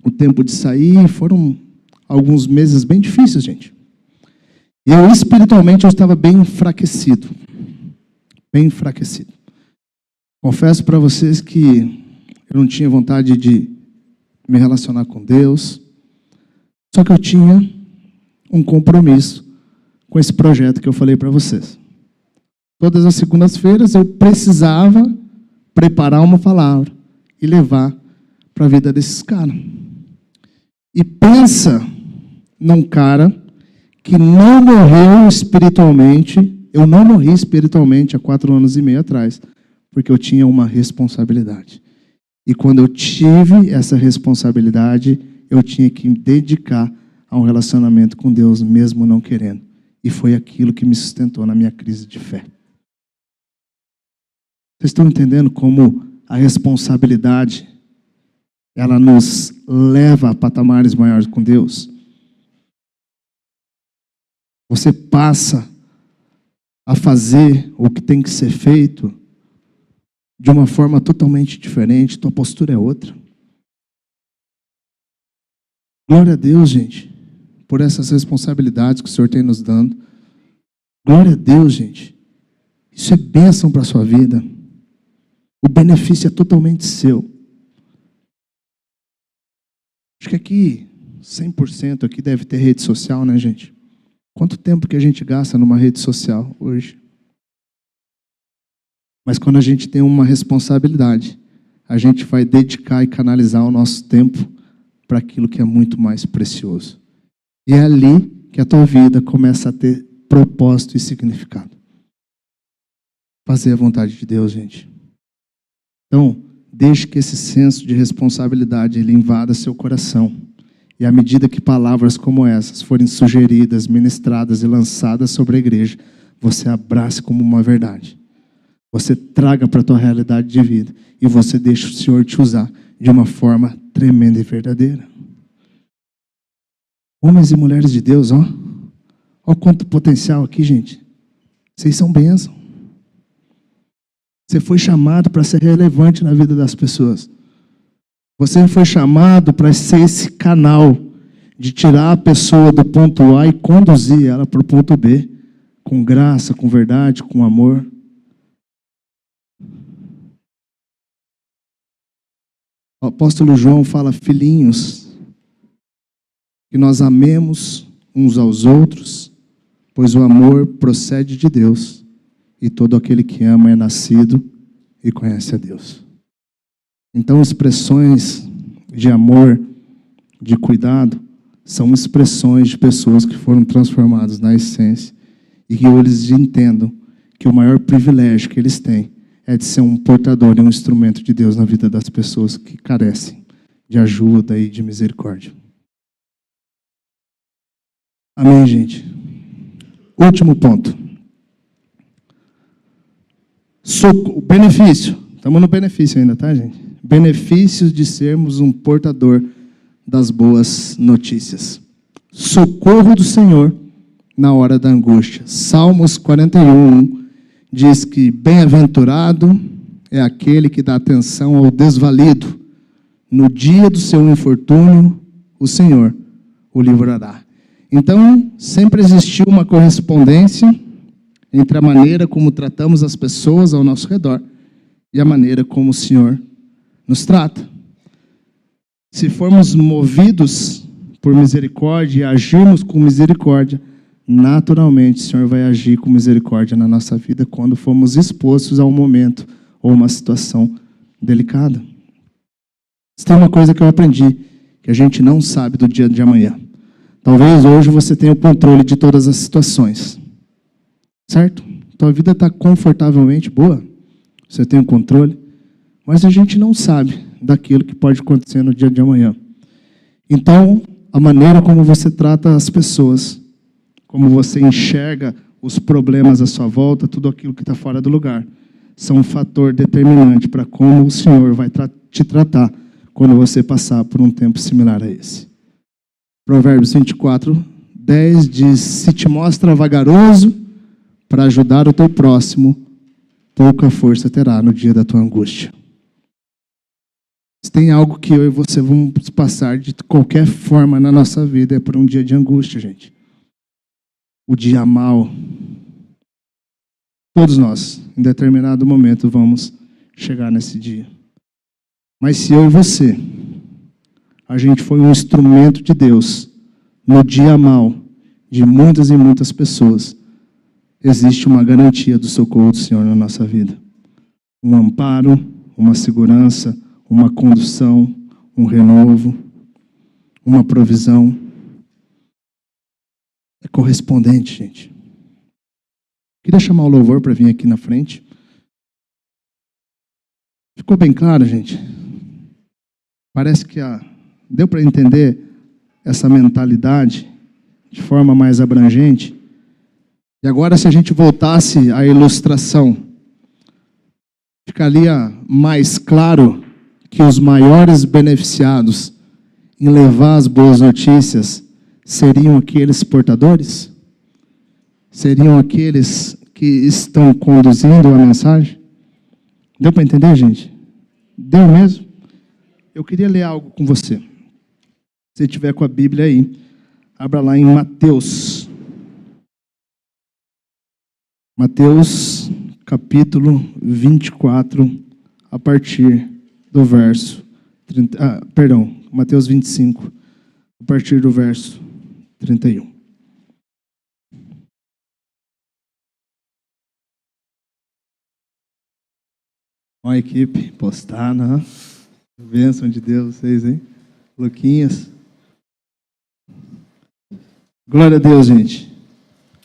o tempo de sair. Foram alguns meses bem difíceis, gente. E eu, espiritualmente, eu estava bem enfraquecido. Bem enfraquecido. Confesso para vocês que eu não tinha vontade de me relacionar com Deus. Só que eu tinha um compromisso com esse projeto que eu falei para vocês. Todas as segundas-feiras eu precisava preparar uma palavra e levar para a vida desses caras. E pensa num cara que não morreu espiritualmente. Eu não morri espiritualmente há 4 anos e meio atrás, porque eu tinha uma responsabilidade. E quando eu tive essa responsabilidade, eu tinha que me dedicar a um relacionamento com Deus, mesmo não querendo. E foi aquilo que me sustentou na minha crise de fé. Vocês estão entendendo como a responsabilidade, ela nos leva a patamares maiores com Deus? Você passa a fazer o que tem que ser feito de uma forma totalmente diferente, tua postura é outra. Glória a Deus, gente, por essas responsabilidades que o Senhor tem nos dando. Glória a Deus, gente. Isso é bênção para a sua vida. O benefício é totalmente seu. Acho que aqui, 100% aqui deve ter rede social, né, gente? Quanto tempo que a gente gasta numa rede social hoje? Mas quando a gente tem uma responsabilidade, a gente vai dedicar e canalizar o nosso tempo para aquilo que é muito mais precioso. E é ali que a tua vida começa a ter propósito e significado. Fazer a vontade de Deus, gente. Então, deixe que esse senso de responsabilidade ele invada seu coração. E à medida que palavras como essas forem sugeridas, ministradas e lançadas sobre a igreja, você abrace como uma verdade. Você traga para a tua realidade de vida. E você deixa o Senhor te usar de uma forma tremenda e verdadeira. Homens e mulheres de Deus, ó. Ó quanto potencial aqui, gente. Vocês são bênção. Você foi chamado para ser relevante na vida das pessoas. Você foi chamado para ser esse canal de tirar a pessoa do ponto A e conduzir ela para o ponto B. Com graça, com verdade, com amor. O apóstolo João fala, filhinhos, que nós amemos uns aos outros, pois o amor procede de Deus, e todo aquele que ama é nascido e conhece a Deus. Então, expressões de amor, de cuidado, são expressões de pessoas que foram transformadas na essência, e que eles entendam que o maior privilégio que eles têm é de ser um portador e um instrumento de Deus na vida das pessoas que carecem de ajuda e de misericórdia. Amém, gente? Último ponto. Benefício. Estamos no benefício ainda, tá, gente? Benefícios de sermos um portador das boas notícias. Socorro do Senhor na hora da angústia. Salmos 41 diz que bem-aventurado é aquele que dá atenção ao desvalido. No dia do seu infortúnio, o Senhor o livrará. Então, sempre existiu uma correspondência entre a maneira como tratamos as pessoas ao nosso redor e a maneira como o Senhor nos trata. Se formos movidos por misericórdia e agirmos com misericórdia, naturalmente o Senhor vai agir com misericórdia na nossa vida quando formos expostos a um momento ou uma situação delicada. Tem uma coisa que eu aprendi, que a gente não sabe do dia de amanhã. Talvez hoje você tenha o controle de todas as situações. Certo? Tua vida está confortavelmente boa. Você tem o controle. Mas a gente não sabe daquilo que pode acontecer no dia de amanhã. Então, a maneira como você trata as pessoas, como você enxerga os problemas à sua volta, tudo aquilo que está fora do lugar, são um fator determinante para como o Senhor vai te tratar quando você passar por um tempo similar a esse. Provérbios 24, 10 diz: se te mostra vagaroso para ajudar o teu próximo, pouca força terá no dia da tua angústia. Se tem algo que eu e você vamos passar de qualquer forma na nossa vida, é por um dia de angústia, gente. O dia mau. Todos nós, em determinado momento, vamos chegar nesse dia. Mas se eu e você, a gente foi um instrumento de Deus no dia mau de muitas e muitas pessoas, existe uma garantia do socorro do Senhor na nossa vida. Um amparo, uma segurança, uma condução, um renovo, uma provisão. É correspondente, gente. Queria chamar o louvor para vir aqui na frente. Ficou bem claro, gente? Parece que deu para entender essa mentalidade de forma mais abrangente. E agora, se a gente voltasse à ilustração, ficaria mais claro que os maiores beneficiados em levar as boas notícias seriam aqueles portadores? Seriam aqueles que estão conduzindo a mensagem? Deu para entender, gente? Deu mesmo? Eu queria ler algo com você. Se você tiver com a Bíblia aí, abra lá em Mateus. Mateus, capítulo 24, a partir do verso 30, Mateus 25, a partir do verso 31. Ó, a equipe postada, bênção de Deus vocês, hein? Luquinhas. Glória a Deus, gente.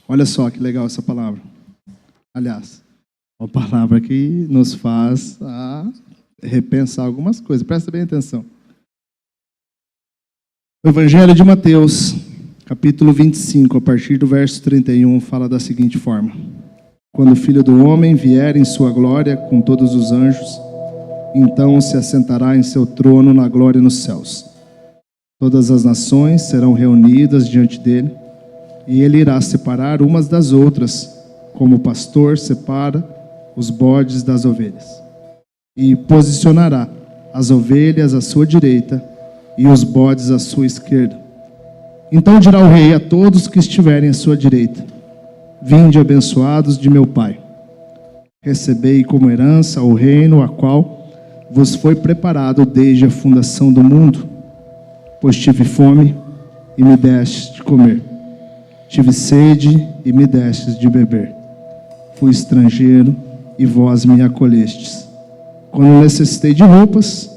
Olha só que legal essa palavra. Aliás, uma palavra que nos faz repensar algumas coisas. Presta bem atenção. O Evangelho de Mateus, capítulo 25, a partir do verso 31, fala da seguinte forma: quando o Filho do Homem vier em sua glória com todos os anjos, então se assentará em seu trono na glória nos céus. Todas as nações serão reunidas diante dele, e ele irá separar umas das outras, como o pastor separa os bodes das ovelhas. E posicionará as ovelhas à sua direita e os bodes à sua esquerda. Então dirá o rei a todos que estiverem à sua direita: vinde, abençoados de meu Pai, recebei como herança o reino a qual vos foi preparado desde a fundação do mundo. Pois tive fome e me destes de comer, tive sede e me destes de beber, fui estrangeiro e vós me acolhestes. Quando necessitei de roupas,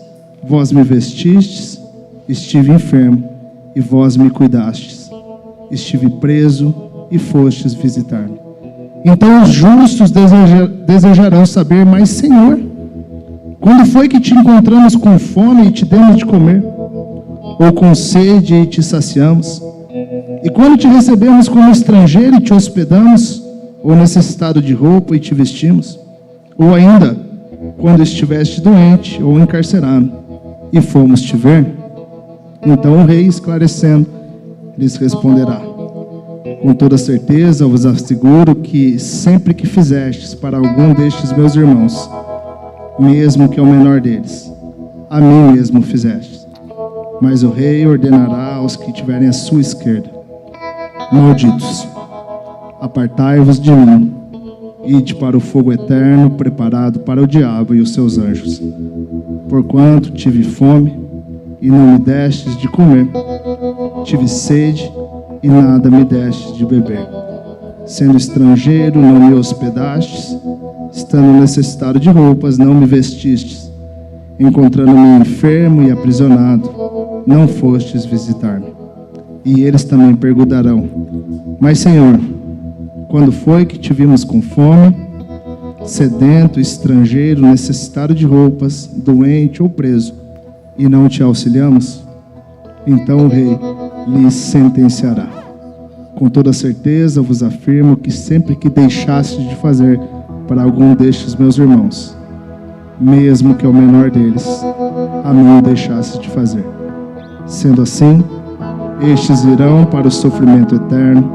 vós me vestistes. Estive enfermo e vós me cuidastes. Estive preso e fostes visitar-me. Então os justos desejarão saber: mas Senhor, quando foi que te encontramos com fome e te demos de comer? ou com sede e te saciamos? E quando te recebemos como estrangeiro e te hospedamos, ou necessitado de roupa e te vestimos? Ou ainda, quando estiveste doente ou encarcerado, e fomos te ver? Então o rei, esclarecendo, lhes responderá: com toda certeza vos asseguro que sempre que fizestes para algum destes meus irmãos, mesmo que é o menor deles, a mim mesmo fizestes. Mas o rei ordenará aos que tiverem à sua esquerda: malditos, apartai-vos de mim, ide para o fogo eterno preparado para o diabo e os seus anjos. Porquanto tive fome e não me destes de comer, tive sede e nada me destes de beber, sendo estrangeiro não me hospedastes, estando necessitado de roupas não me vestistes, encontrando-me enfermo e aprisionado, não fostes visitar-me. E eles também perguntarão: mas Senhor, quando foi que te vimos com fome, sedento, estrangeiro, necessitado de roupas, doente ou preso, e não te auxiliamos? Então o rei lhes sentenciará: com toda certeza vos afirmo que sempre que deixastes de fazer para algum destes meus irmãos, mesmo que é o menor deles, a mim deixastes de fazer. Sendo assim, estes irão para o sofrimento eterno,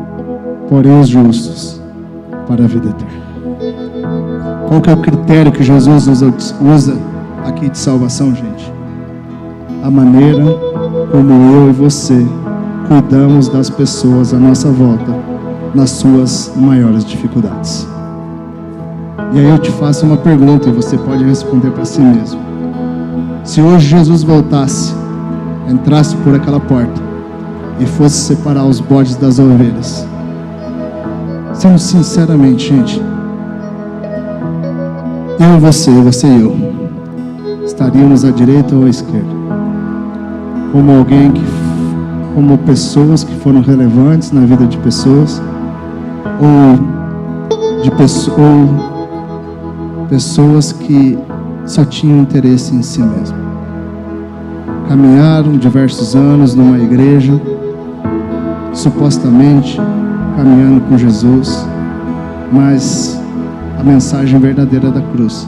porém os justos para a vida eterna. Qual que é o critério que Jesus usa aqui de salvação, gente? A maneira como eu e você cuidamos das pessoas à nossa volta nas suas maiores dificuldades. E aí eu te faço uma pergunta e você pode responder para si mesmo. Se hoje Jesus voltasse, entrasse por aquela porta e fosse separar os bodes das ovelhas, sendo sinceramente, gente, eu e você e eu, estaríamos à direita ou à esquerda? Como pessoas que foram relevantes na vida de pessoas, ou pessoas que só tinham interesse em si mesmo. Caminharam diversos anos numa igreja, supostamente caminhando com Jesus, mas a mensagem verdadeira da cruz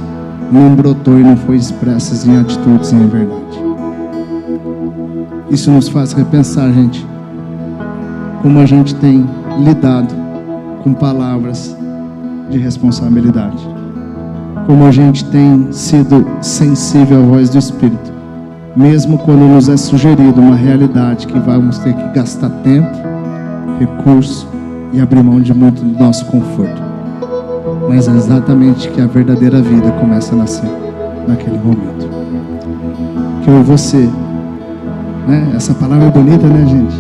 não brotou e não foi expressa em atitudes e em verdade. Isso nos faz repensar, gente, como a gente tem lidado com palavras de responsabilidade, como a gente tem sido sensível à voz do Espírito, mesmo quando nos é sugerido uma realidade que vamos ter que gastar tempo, recurso e abrir mão de muito do nosso conforto. Mas é exatamente que a verdadeira vida começa a nascer naquele momento. Que eu e você, né? Essa palavra é bonita, né, gente?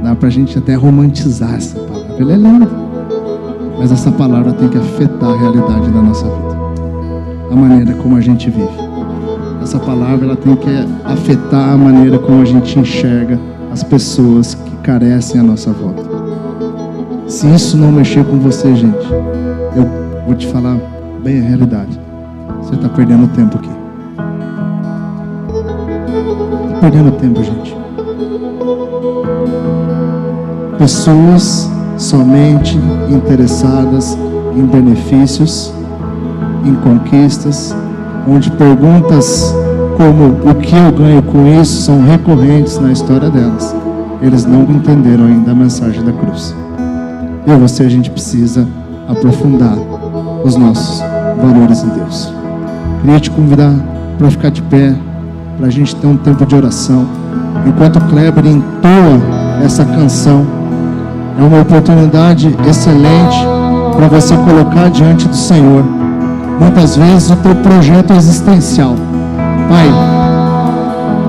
Dá pra gente até romantizar essa palavra. Ela é linda. Mas essa palavra tem que afetar a realidade da nossa vida, a maneira como a gente vive. Essa palavra ela tem que afetar a maneira como a gente enxerga as pessoas que carecem à nossa volta. Se isso não mexer com você, gente, eu vou te falar bem a realidade. Você está perdendo tempo aqui. Está perdendo tempo, gente. Pessoas somente interessadas em benefícios, em conquistas, onde perguntas como o que eu ganho com isso são recorrentes na história delas. Eles não entenderam ainda a mensagem da cruz. Eu e você, a gente precisa aprofundar os nossos valores em Deus. Queria te convidar para ficar de pé, para a gente ter um tempo de oração. Enquanto o Kleber entoa essa canção, é uma oportunidade excelente para você colocar diante do Senhor, muitas vezes, o teu projeto existencial. Pai,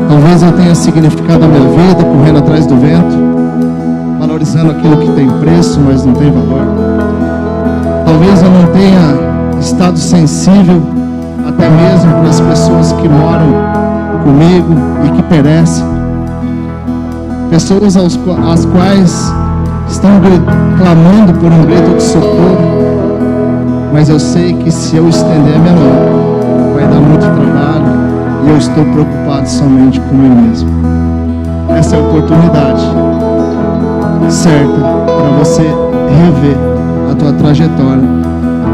talvez eu tenha significado a minha vida correndo atrás do vento, valorizando aquilo que tem preço, mas não tem valor. Talvez eu não tenha estado sensível até mesmo para as pessoas que moram comigo e que perecem. Pessoas às quais estão clamando por um grito de socorro, mas eu sei que se eu estender a minha mão, vai dar muito trabalho, e eu estou preocupado somente comigo mesmo. essa é a oportunidade certa para você rever a tua trajetória,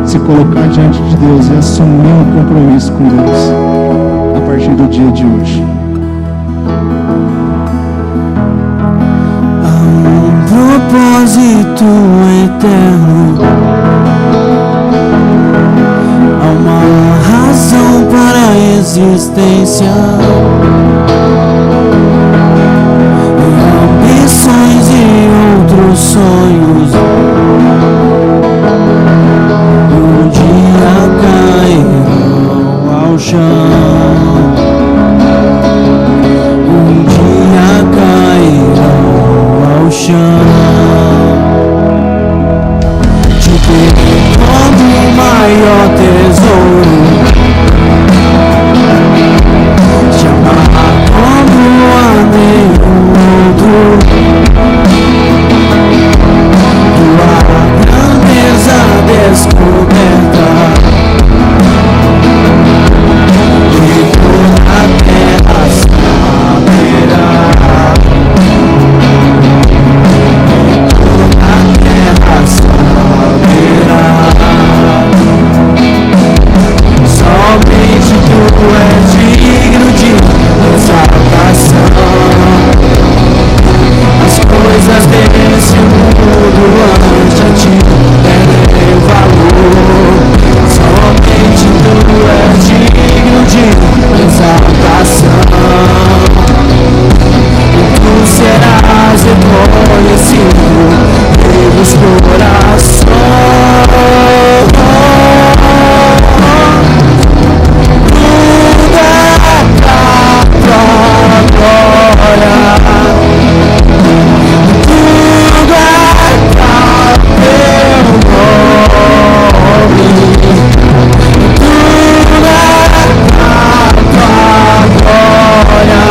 se colocar diante de Deus e assumir um compromisso com Deus a partir do dia de hoje. Há um propósito eterno, há uma razão para a existência. Ambições e outros sonhos um dia cairão ao chão. Um dia cairão ao chão. Te ter como o maior tesouro, te amar como a nenhum outro. Tua grandeza descoberta e toda a terra saberá. Toda a terra saberá. Somente tu és digno de exaltação. As coisas desse mundo ante ti perdem valor. Somente tu és digno de exaltação. E tu serás reconhecido pelos corações. Tudo é pra tua glória. Tudo é pra teu nome. Tudo é pra tua glória.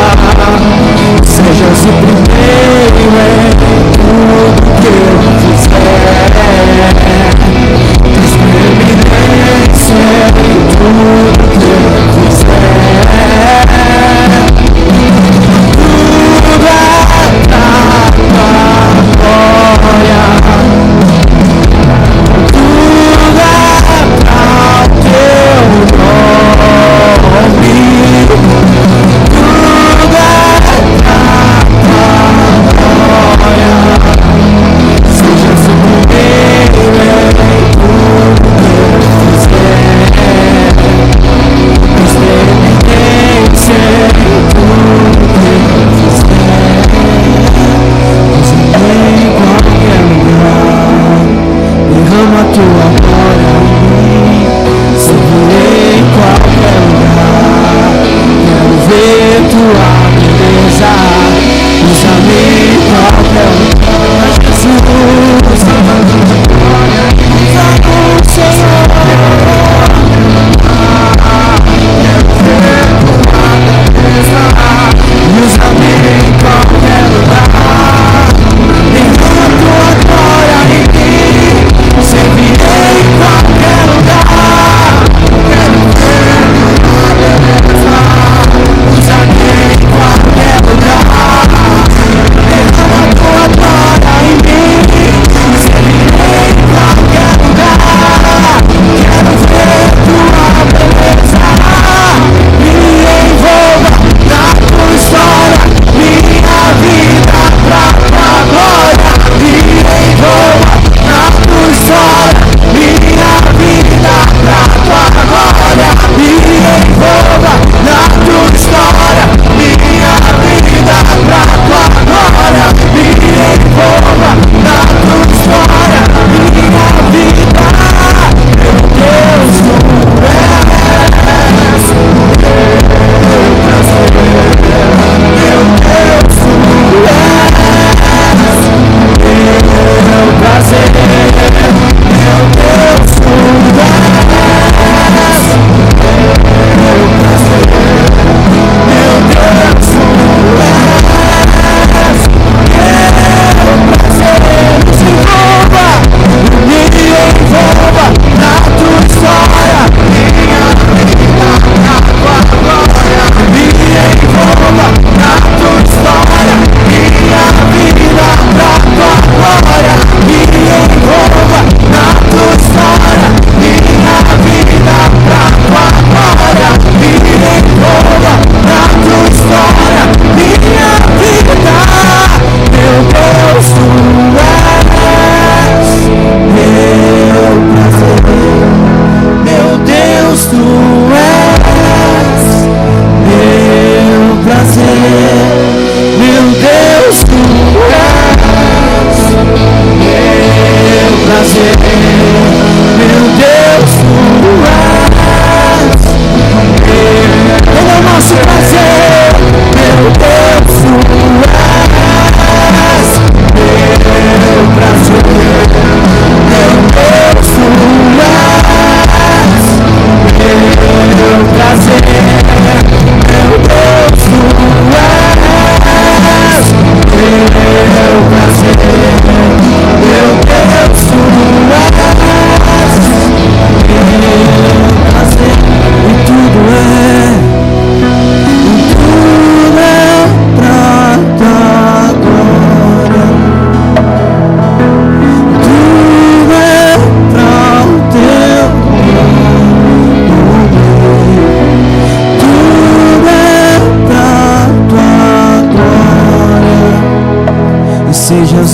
Sejas o primeiro em tudo que eu fizer. Tens preeminência em tudo que eu fizer. Tudo é pra tua glória. Tudo é pra teu nome. Tudo é pra tua glória. Sejas o primeiro em tudo que eu fizer. Tens preeminência em tudo que eu fizer. Em qualquer lugar, derrama a tua glória em mim. Servirei em qualquer lugar, quero ver tua beleza. Usa-me em qualquer lugar, Jesus. Usa-me, Senhor. Quero ver tua beleza. Usa-me em qualquer lugar. Derrama a tua glória em mim. Servirei em qualquer lugar. Quero ver tua beleza. Usa-me em qualquer lugar. Derrama a tua glória em mim. Servirei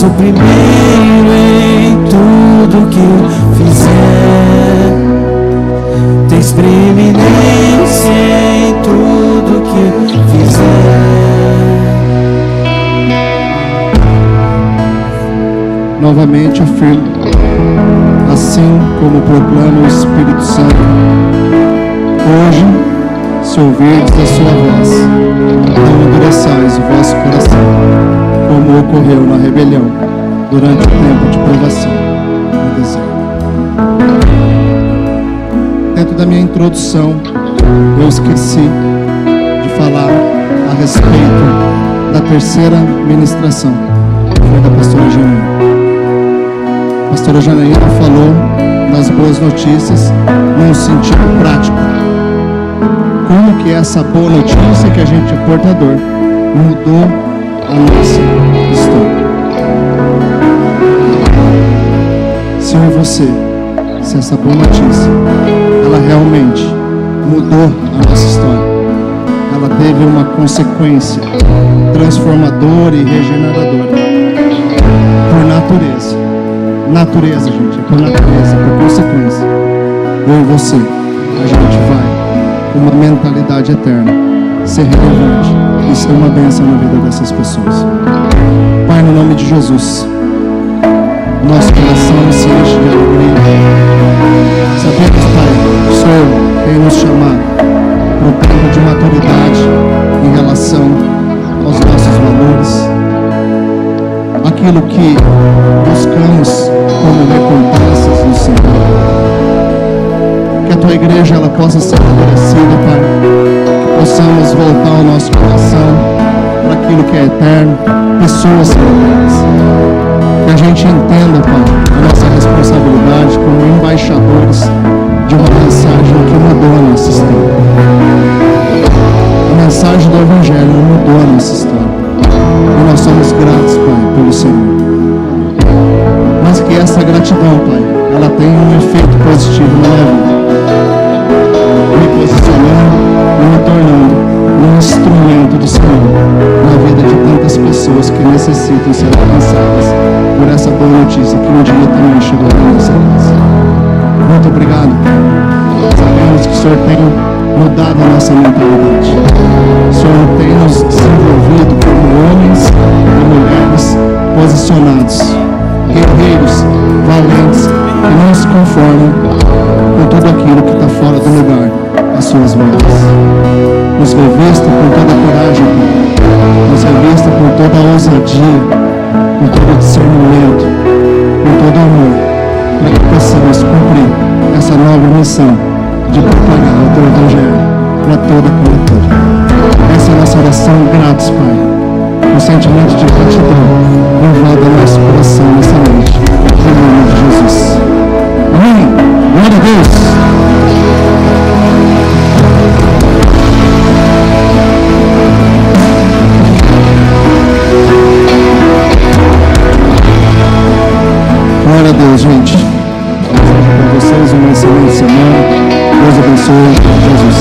sou primeiro em tudo que fizer. Tens preeminência em tudo que fizer. Novamente afirmo, assim como proclama o Espírito Santo, hoje, se ouvirdes a sua voz, não endureçais o vosso coração, como ocorreu na rebelião, durante o tempo de provação no deserto. Dentro da minha introdução, eu esqueci de falar a respeito da terceira ministração, que foi da pastora Janaína. A pastora Janaína falou das boas notícias num sentido prático. Como que essa boa notícia que a gente é portador mudou a nossa história. Se eu e você, se essa boa notícia, ela realmente mudou a nossa história, ela teve uma consequência transformadora e regeneradora por natureza. Natureza, gente, é por natureza, por consequência. Eu e você, a gente vai com uma mentalidade eterna, ser relevante e ser uma bênção na vida dessas pessoas. Pai, no nome de Jesus, nosso coração se enche de alegria. Sabemos, Pai, o Senhor tem nos chamado para um tempo de maturidade em relação aos nossos valores, aquilo que buscamos como recompensas no Senhor. Que a tua igreja ela possa ser amadurecida, Pai. Que possamos voltar o nosso coração para aquilo que é eterno, pessoas eternas. Que a gente entenda, Pai, a nossa responsabilidade como embaixadores de uma mensagem que mudou a nossa história. A mensagem do Evangelho mudou a nossa história. E nós somos gratos, Pai, pelo Senhor. Mas que essa gratidão, Pai, ela tenha um efeito positivo na minha vida. Me posicionando e me tornando um instrumento do Senhor na vida de tantas pessoas que necessitam ser alcançadas por essa boa notícia que um dia também chegou na nossa casa. Muito obrigado. Sabemos que o Senhor tem mudado a nossa mentalidade. O Senhor tem nos desenvolvido como homens e mulheres posicionados, guerreiros, valentes, que não se conformam com tudo aquilo que está fora do lugar das suas mãos. Nos revista com toda a coragem, nos revista com toda a ousadia, com todo o discernimento, com todo o amor, para que possamos cumprir essa nova missão de propagar o teu Evangelho para toda a criatura. Essa é a nossa oração, gratos, Pai, com sentimento de gratidão, louvado ao nosso coração nessa noite, em nome de Jesus. Amém. Glória a Deus. Glória a Deus, gente. Para vocês uma excelente semana. Deus abençoe. Jesus.